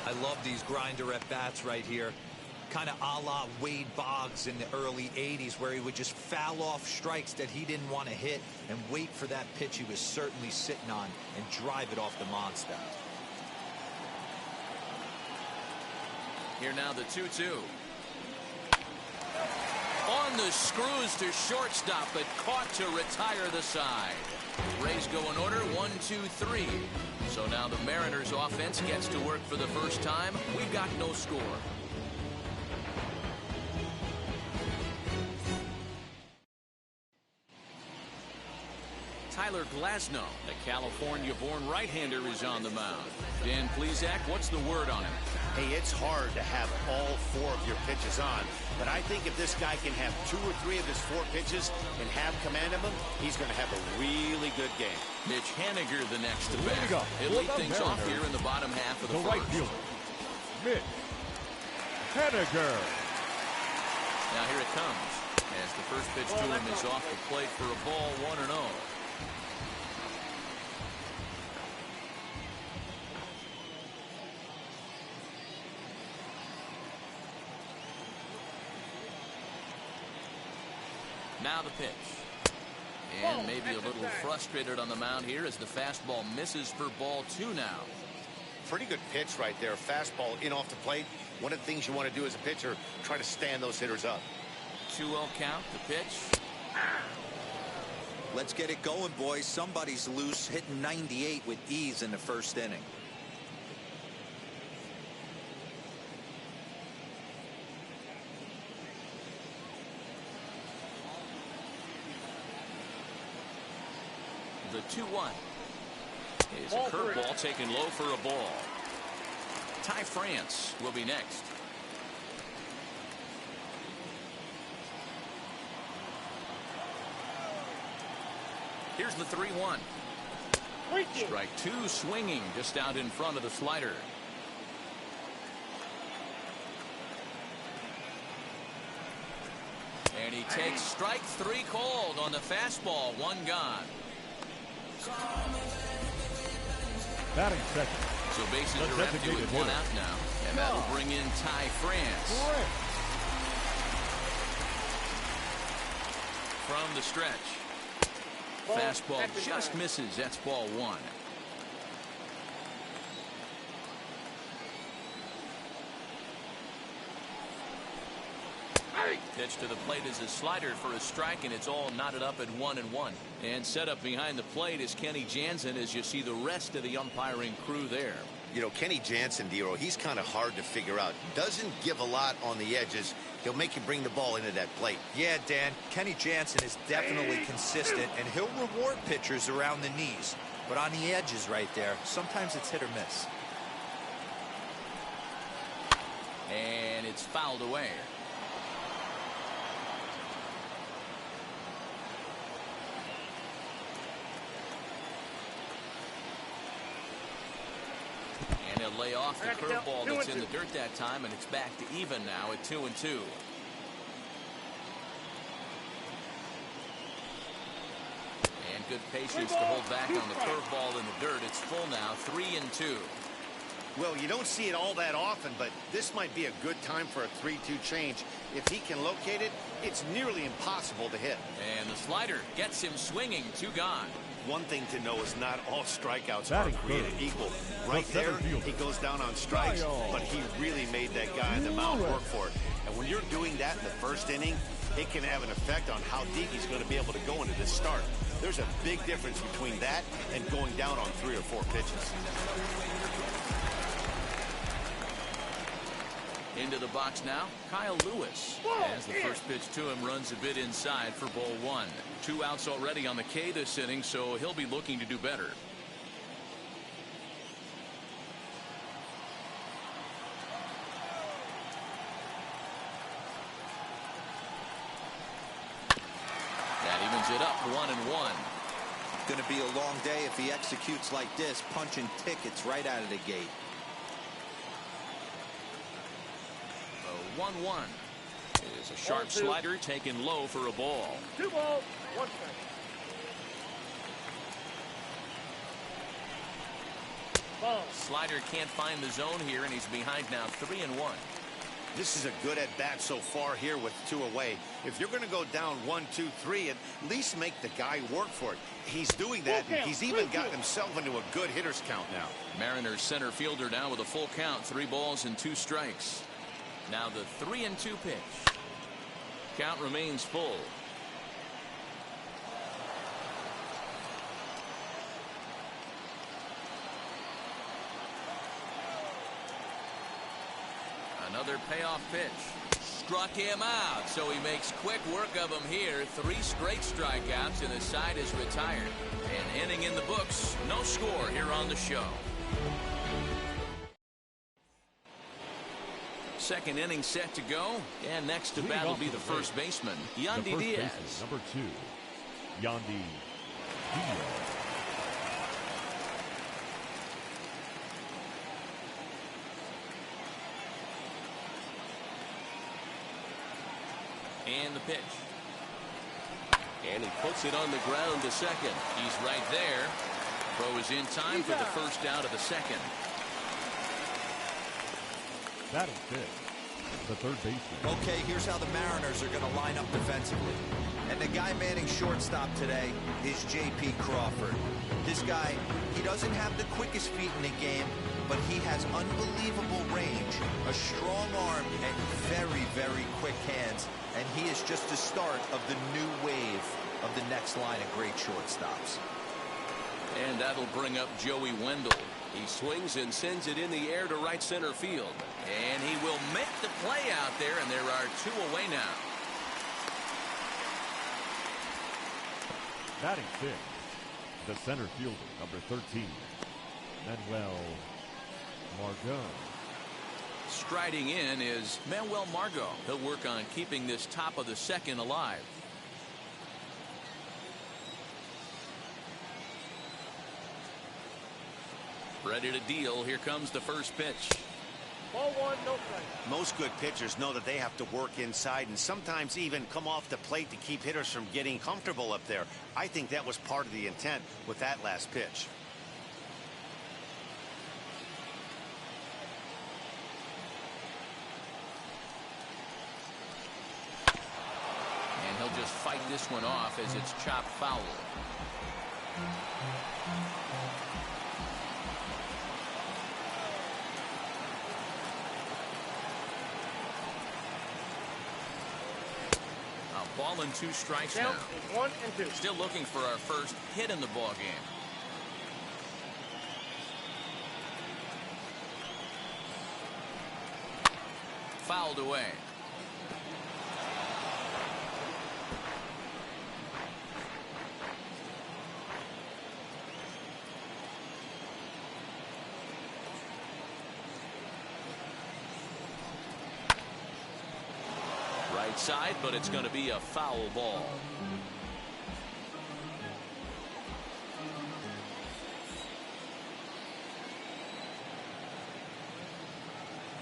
I love these grinder at bats right here. Kind of a la Wade Boggs in the early 80s, where he would just foul off strikes that he didn't want to hit and wait for that pitch he was certainly sitting on and drive it off the monster. Here now the 2-2. On the screws to shortstop, but caught to retire the side. Rays go in order, 1-2-3. So now the Mariners offense gets to work for the first time. We've got no score. Tyler Glasnow, the California-born right-hander, is on the mound. Dan Plesac, what's the word on him? Hey, it's hard to have all 4 of your pitches on, but I think if this guy can have 2 or 3 of his 4 pitches and have command of them, he's going to have a really good game. Mitch Haniger, the next to bat. He'll lead things off here in the bottom half of the first. Right fielder, Mitch Haniger. Now here it comes, as the first pitch to him is off the plate for a ball, 1-0. Now the pitch. And maybe a little frustrated on the mound here as the fastball misses for ball 2 now. Pretty good pitch right there. Fastball in off the plate. One of the things you want to do as a pitcher, try to stand those hitters up. 2-0 count, the pitch. Let's get it going, boys. Somebody's loose, hitting 98 with ease in the first inning. The 2-1 is a curveball taken low for a ball. Ty France will be next. Here's the 3-1. Strike 2, swinging just out in front of the slider. And he takes strike 3 called on the fastball. 1 gone. Batting second. So bases are empty with 1 out now. And that'll bring in Ty France. From the stretch. Fastball just misses. That's ball 1. Pitch to the plate is a slider for a strike, and it's all knotted up at 1-1. And set up behind the plate is Kenny Jansen, as you see the rest of the umpiring crew there. You know, Kenny Jansen, Dero, he's kind of hard to figure out. Doesn't give a lot on the edges. He'll make you bring the ball into that plate. Yeah, Dan, Kenny Jansen is definitely consistent, and he'll reward pitchers around the knees. But on the edges right there, sometimes it's hit or miss. And it's fouled away. And he'll lay off the curveball that's in the dirt that time, and it's back to even now at 2-2. And good patience to hold back on the curveball in the dirt. It's full now, 3-2. Well, you don't see it all that often, but this might be a good time for a 3-2 change. If he can locate it, it's nearly impossible to hit. And the slider gets him swinging, 2 gone. One thing to know is not all strikeouts are created equal. Right there, he goes down on strikes, but he really made that guy on the mound work for it. And when you're doing that in the first inning, it can have an effect on how deep he's going to be able to go into this start. There's a big difference between that and going down on 3 or 4 pitches. Into the box now, Kyle Lewis. As the first pitch to him runs a bit inside for ball 1. 2 outs already on the K this inning, so he'll be looking to do better. That evens it up, 1-1. Going to be a long day if he executes like this, punching tickets right out of the gate. 1-1 is a sharp slider taken low for a ball. 2 balls, 1 strike. Ball. Slider can't find the zone here, and he's behind now 3-1. This is a good at-bat so far here with 2 away. If you're going to go down 1-2-3, at least make the guy work for it. He's doing that, and he's even gotten himself into a good hitter's count now. Mariners center fielder now with a full count, 3 balls and 2 strikes. Now the 3-2 pitch. Count remains full. Another payoff pitch. Struck him out, so he makes quick work of him here. 3 straight strikeouts, and the side is retired. An inning in the books. No score here on the show. Second inning set to go, and next to bat will be the first baseman, Yandy Diaz. Number 2, Yandy Diaz. And the pitch. And he puts it on the ground to second. He's right there. Throw is in time for the first out of the second. Batting fifth, the third baseman. Okay, here's how the Mariners are going to line up defensively. And the guy manning shortstop today is J.P. Crawford. This guy, he doesn't have the quickest feet in the game, but he has unbelievable range, a strong arm, and very, very quick hands. And he is just the start of the new wave of the next line of great shortstops. And that'll bring up Joey Wendell. He swings and sends it in the air to right center field. And he will make the play out there, and there are 2 away now. Batting fifth, the center fielder, number 13, Manuel Margot. Striding in is Manuel Margot. He'll work on keeping this top of the second alive. Ready to deal. Here comes the first pitch. Ball 1, no strike. Most good pitchers know that they have to work inside and sometimes even come off the plate to keep hitters from getting comfortable up there. I think that was part of the intent with that last pitch. And he'll just fight this one off as it's chopped foul. Ball and 2 strikes now. Count is 1 and 2. Still looking for our first hit in the ball game. Fouled away. Right side, but it's going to be a foul ball.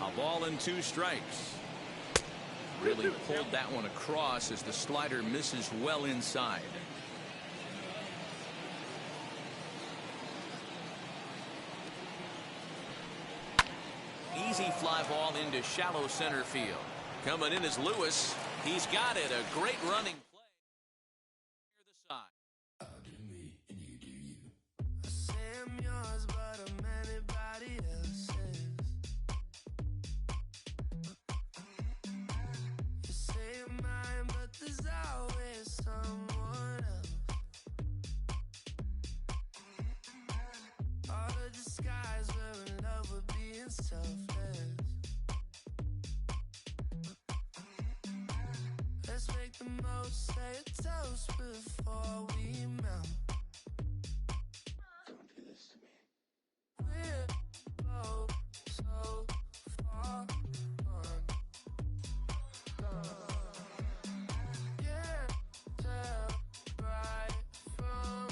A ball and 2 strikes. Really pulled that one across as the slider misses well inside. Easy fly ball into shallow center field. Coming in is Lewis. He's got it. A great running play. Near the side. Let's make the most, say a toast before we melt. Don't do this to me. We're both so far gone. Can't tell right from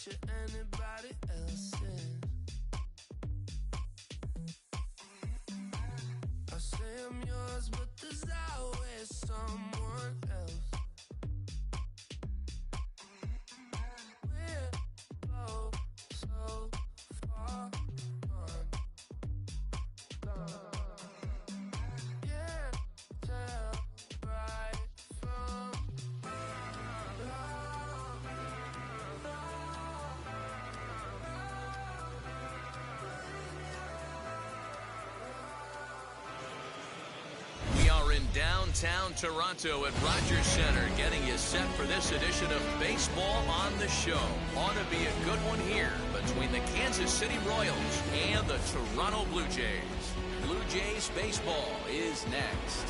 to anybody else's. I say I'm yours, but there's always someone else. We're both so far gone. Can't tell right from We are in downtown Toronto at Rogers Centre, getting you set for this edition of Baseball on the Show. Ought to be a good one here between the Kansas City Royals and the Toronto Blue Jays. Blue Jays baseball is next.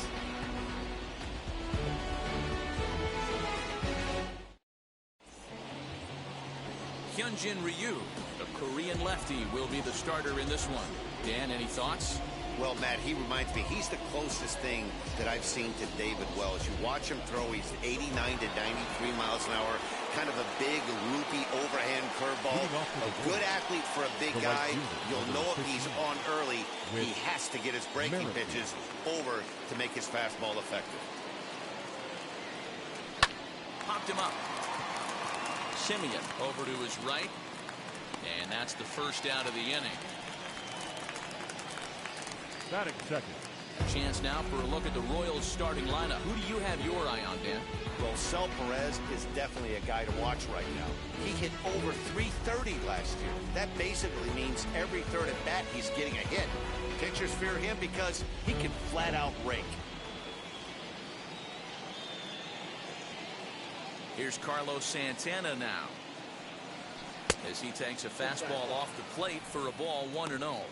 Hyunjin Ryu, the Korean lefty, will be the starter in this one. Dan, any thoughts? Well, Matt, he reminds me, he's the closest thing that I've seen to David Wells. You watch him throw, he's 89 to 93 miles an hour, kind of a big, loopy, overhand curveball. A good athlete for a big guy. You'll know if he's on early, he has to get his breaking pitches over to make his fastball effective. Popped him up. Simeon over to his right, and that's the first out of the inning. Batting second. Chance now for a look at the Royals starting lineup. Who do you have your eye on, Dan? Well, Sel Perez is definitely a guy to watch right now. He hit over 330 last year. That basically means every third at bat he's getting a hit. Pitchers fear him because he can flat out rake. Here's Carlos Santana now, as he takes a fastball off the plate for a ball 1-0.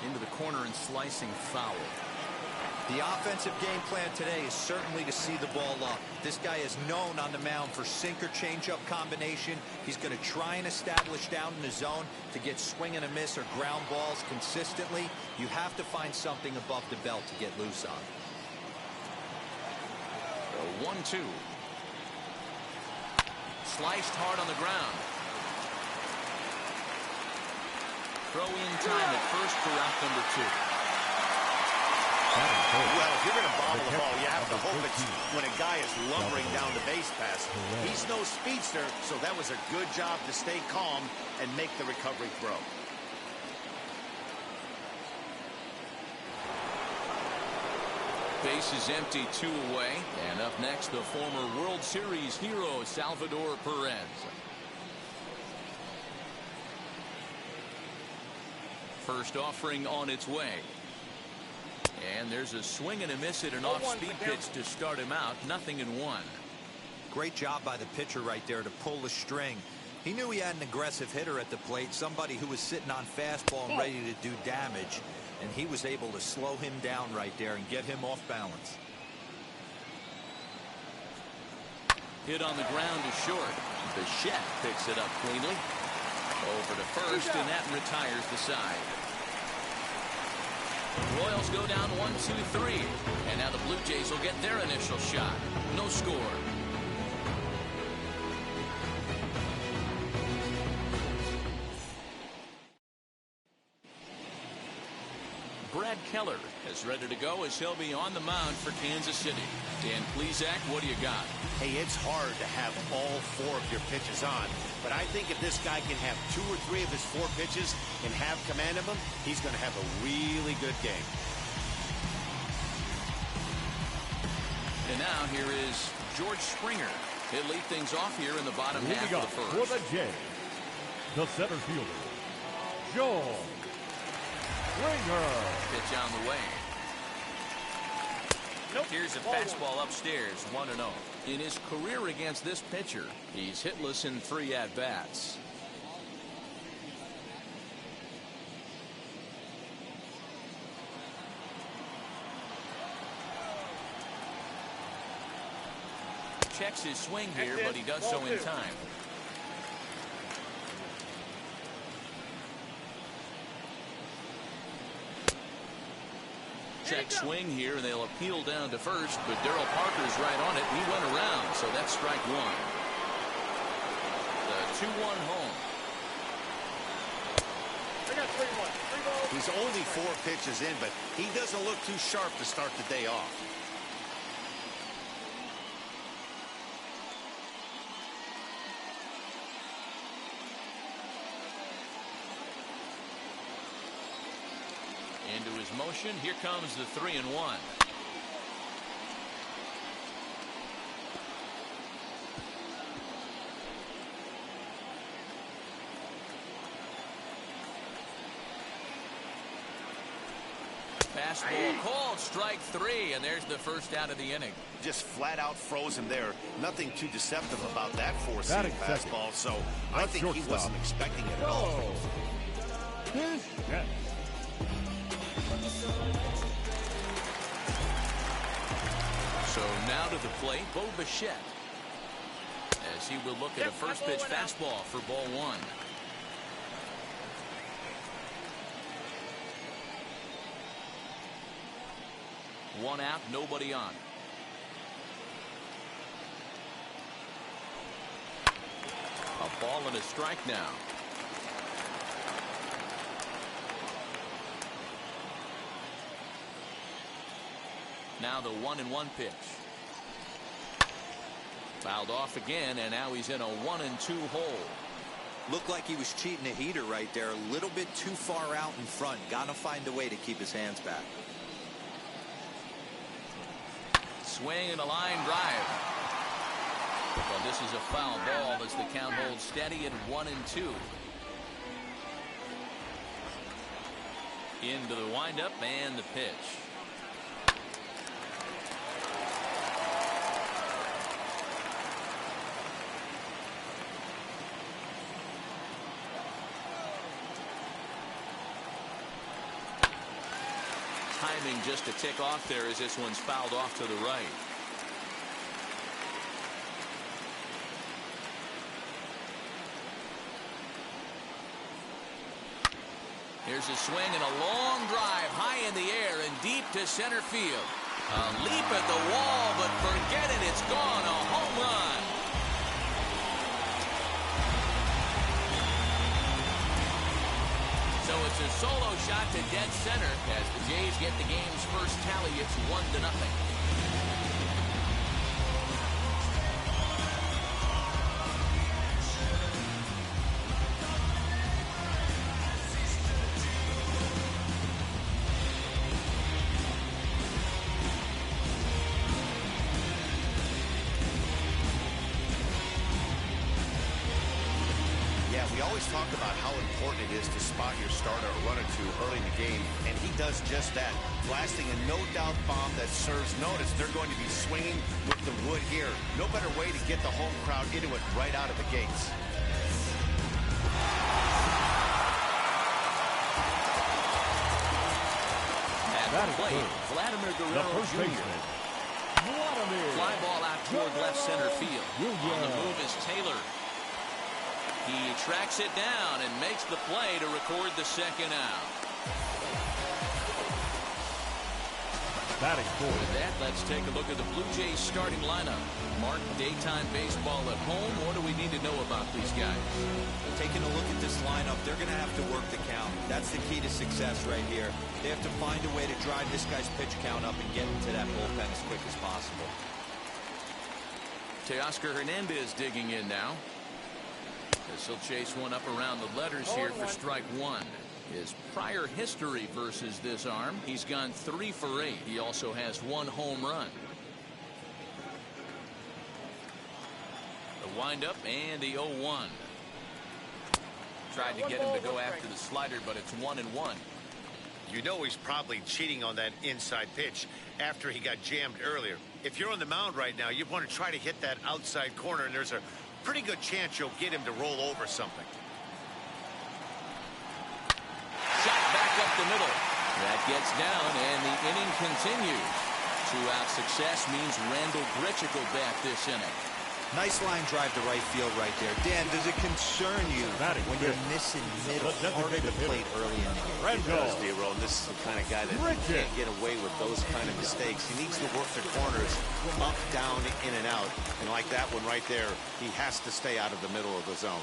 Into the corner and slicing foul. The offensive game plan today is certainly to see the ball up. This guy is known on the mound for sinker changeup combination. He's going to try and establish down in the zone to get swing and a miss or ground balls consistently. You have to find something above the belt to get loose on. The 1-2. Sliced hard on the ground. Throw in time at first for out number 2. Well, if you're going to bobble the ball, you have to hope it's when a guy is lumbering down the base pass. He's no speedster, so that was a good job to stay calm and make the recovery throw. Base is empty, 2 away. And up next, the former World Series hero, Salvador Perez. First offering on its way. And there's a swing and a miss at an off-speed pitch to start him out. 0-1. Great job by the pitcher right there to pull the string. He knew he had an aggressive hitter at the plate, somebody who was sitting on fastball and ready to do damage. And he was able to slow him down right there and get him off balance. Hit on the ground to short. Bichette picks it up cleanly. Over to first, and that retires the side. Royals go down 1-2-3. And now the Blue Jays will get their initial shot. No score. Brad Keller is ready to go as he'll be on the mound for Kansas City. Dan Plesac, what do you got? Hey, it's hard to have all 4 of your pitches on, but I think if this guy can have 2 or 3 of his 4 pitches and have command of them, he's going to have a really good game. And now here is George Springer. He'll lead things off here in the bottom half of the first. For the Jays, the center fielder, George Springer. Pitch on the way. Here's a fastball upstairs, 1-0. In his career against this pitcher, he's hitless in 3 at-bats. Checks his swing here, but he does so in time. check swing here, and they'll appeal down to first, but Daryl Parker's right on it. He went around, so that's strike one. The 2-1 home. He's only 4 pitches in, but he doesn't look too sharp to start the day off. Into his motion. Here comes the 3-1. Fastball called, strike 3, and there's the first out of the inning. Just flat out froze him there. Nothing too deceptive about that 4-seam fastball, so I think he wasn't expecting it at all. So now to the plate, Bo Bichette, as he will look at a first pitch fastball for ball 1. One out, nobody on. A ball and a strike now. Now the 1-1 pitch. Fouled off again, and now he's in a 1-2 hole. Looked like he was cheating a heater right there. A little bit too far out in front. Got to find a way to keep his hands back. Swing and a line drive. Well, this is a foul ball as the count holds steady at 1-2. Into the windup and the pitch. Timing just to tick off there as this one's fouled off to the right. Here's a swing and a long drive high in the air and deep to center field. A leap at the wall, but forget it, it's gone. A home run. So it's a solo shot to dead center as the Jays get the game's first tally. It's 1-0. We always talk about how important it is to spot your starter or run or two early in the game, and he does just that, blasting a no-doubt bomb that serves notice. They're going to be swinging with the wood here. No better way to get the home crowd into it right out of the gates. At the plate, Vladimir Guerrero Jr. Fly ball out toward left center field. On the move is Taylor. He tracks it down and makes the play to record the second out. With that, let's take a look at the Blue Jays starting lineup. Mark, daytime baseball at home. What do we need to know about these guys? Taking a look at this lineup, they're going to have to work the count. That's the key to success right here. They have to find a way to drive this guy's pitch count up and get into that bullpen as quick as possible. Teoscar Hernandez digging in now. As he'll chase one up around the letters here for strike 1. His prior history versus this arm, he's gone 3 for 8. He also has 1 home run. The windup and the 0-1. Tried to get him to go after the slider, but it's 1-1. You know he's probably cheating on that inside pitch after he got jammed earlier. If you're on the mound right now, you want to try to hit that outside corner, and there's a pretty good chance you'll get him to roll over something. Shot back up the middle. That gets down, and the inning continues. 2-out success means Randall Grichuk back this inning. Nice line drive to right field right there. Dan, does it concern you when you're missing middle part of the plate early in the game? It does, D-Roll. This is the kind of guy that can't get away with those kind of mistakes. He needs to work the corners up, down, in, and out. And like that one right there, he has to stay out of the middle of the zone.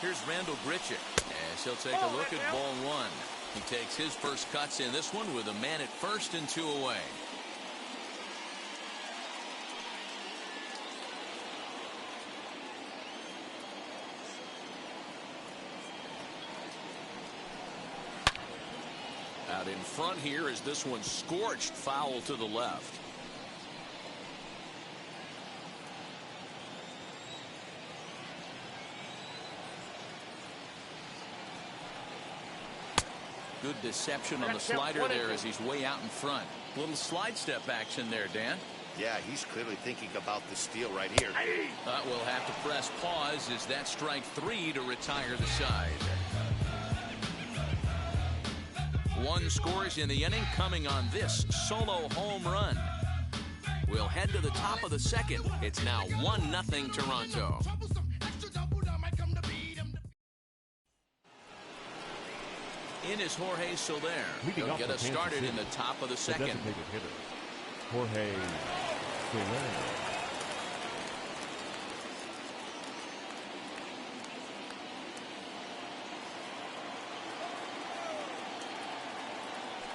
Here's Randall Grichuk, as he'll take a look at ball one. He takes his first cuts in this one with a man at first and 2 away. Out in front here is this one scorched foul to the left. Good deception on the slider there as he's way out in front. Little slide step action there, Dan. Yeah, he's clearly thinking about the steal right here. We'll have to press pause as that strike 3 to retire the side. 1 scores in the inning coming on this solo home run. We'll head to the top of the second. It's now 1-0 Toronto. In is Jorge Soler. He'll get us started in the top of the second. Designated hitter, Jorge Soler.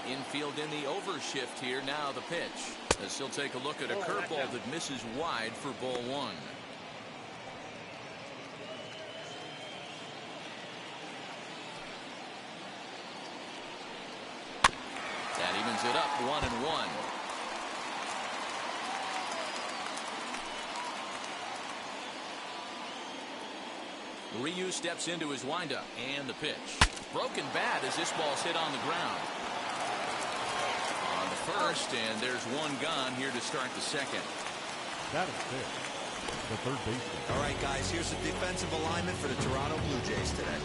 Infield in the overshift here. Now the pitch. As he'll take a look at a curveball that misses wide for ball 1. That evens it up 1-1. Ryu steps into his windup and the pitch. Broken bat as this ball's hit on the ground. On the first, and there's 1 gone here to start the second. That is it. The third baseman. All right, guys, here's the defensive alignment for the Toronto Blue Jays today.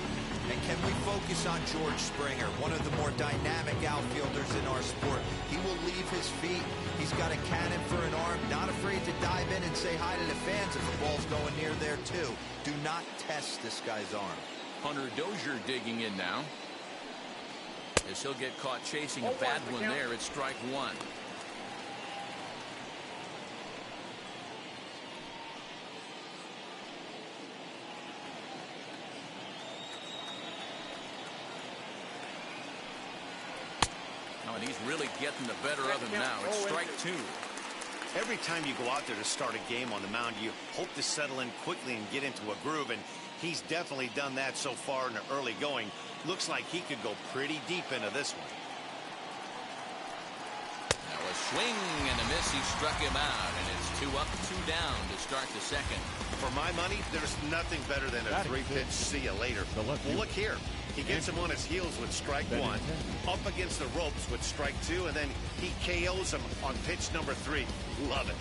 And can we focus on George Springer, one of the more dynamic outfielders in our sport? He will leave his feet. He's got a cannon for an arm, not afraid to dive in and say hi to the fans if the ball's going near there, too. Do not test this guy's arm. Hunter Dozier digging in now. As he'll get caught chasing a bad one there, it's strike 1. And he's really getting the better of him now. It's strike 2. Every time you go out there to start a game on the mound, you hope to settle in quickly and get into a groove, and he's definitely done that so far in the early going. Looks like he could go pretty deep into this one. Now a swing and a miss. He struck him out, and it's 2 up, 2 down to start the second. For my money, there's nothing better than a 3-pitch see you later. Well, look here. He gets him on his heels with strike 1, up against the ropes with strike 2, and then he KOs him on pitch number 3. Love it.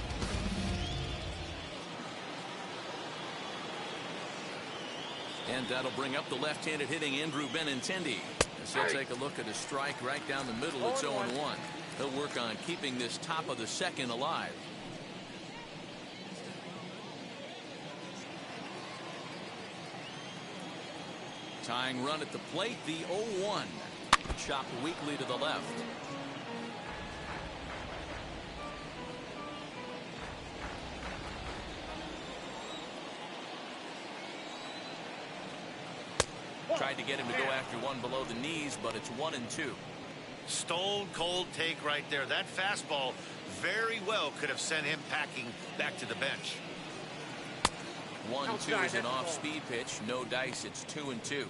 And that'll bring up the left-handed hitting Andrew Benintendi. As he'll take a look at a strike right down the middle. It's 0-1. He'll work on keeping this top of the second alive. Tying run at the plate, the 0-1. Chopped weakly to the left. Tried to get him to go after one below the knees, but it's 1-2. Stone cold take right there. That fastball very well could have sent him packing back to the bench. 1-2 is an off-speed pitch. No dice. It's 2-2.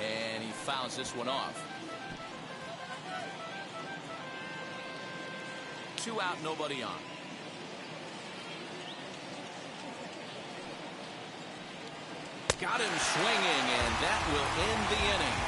And he fouls this one off. 2 out, nobody on. Got him swinging, and that will end the inning.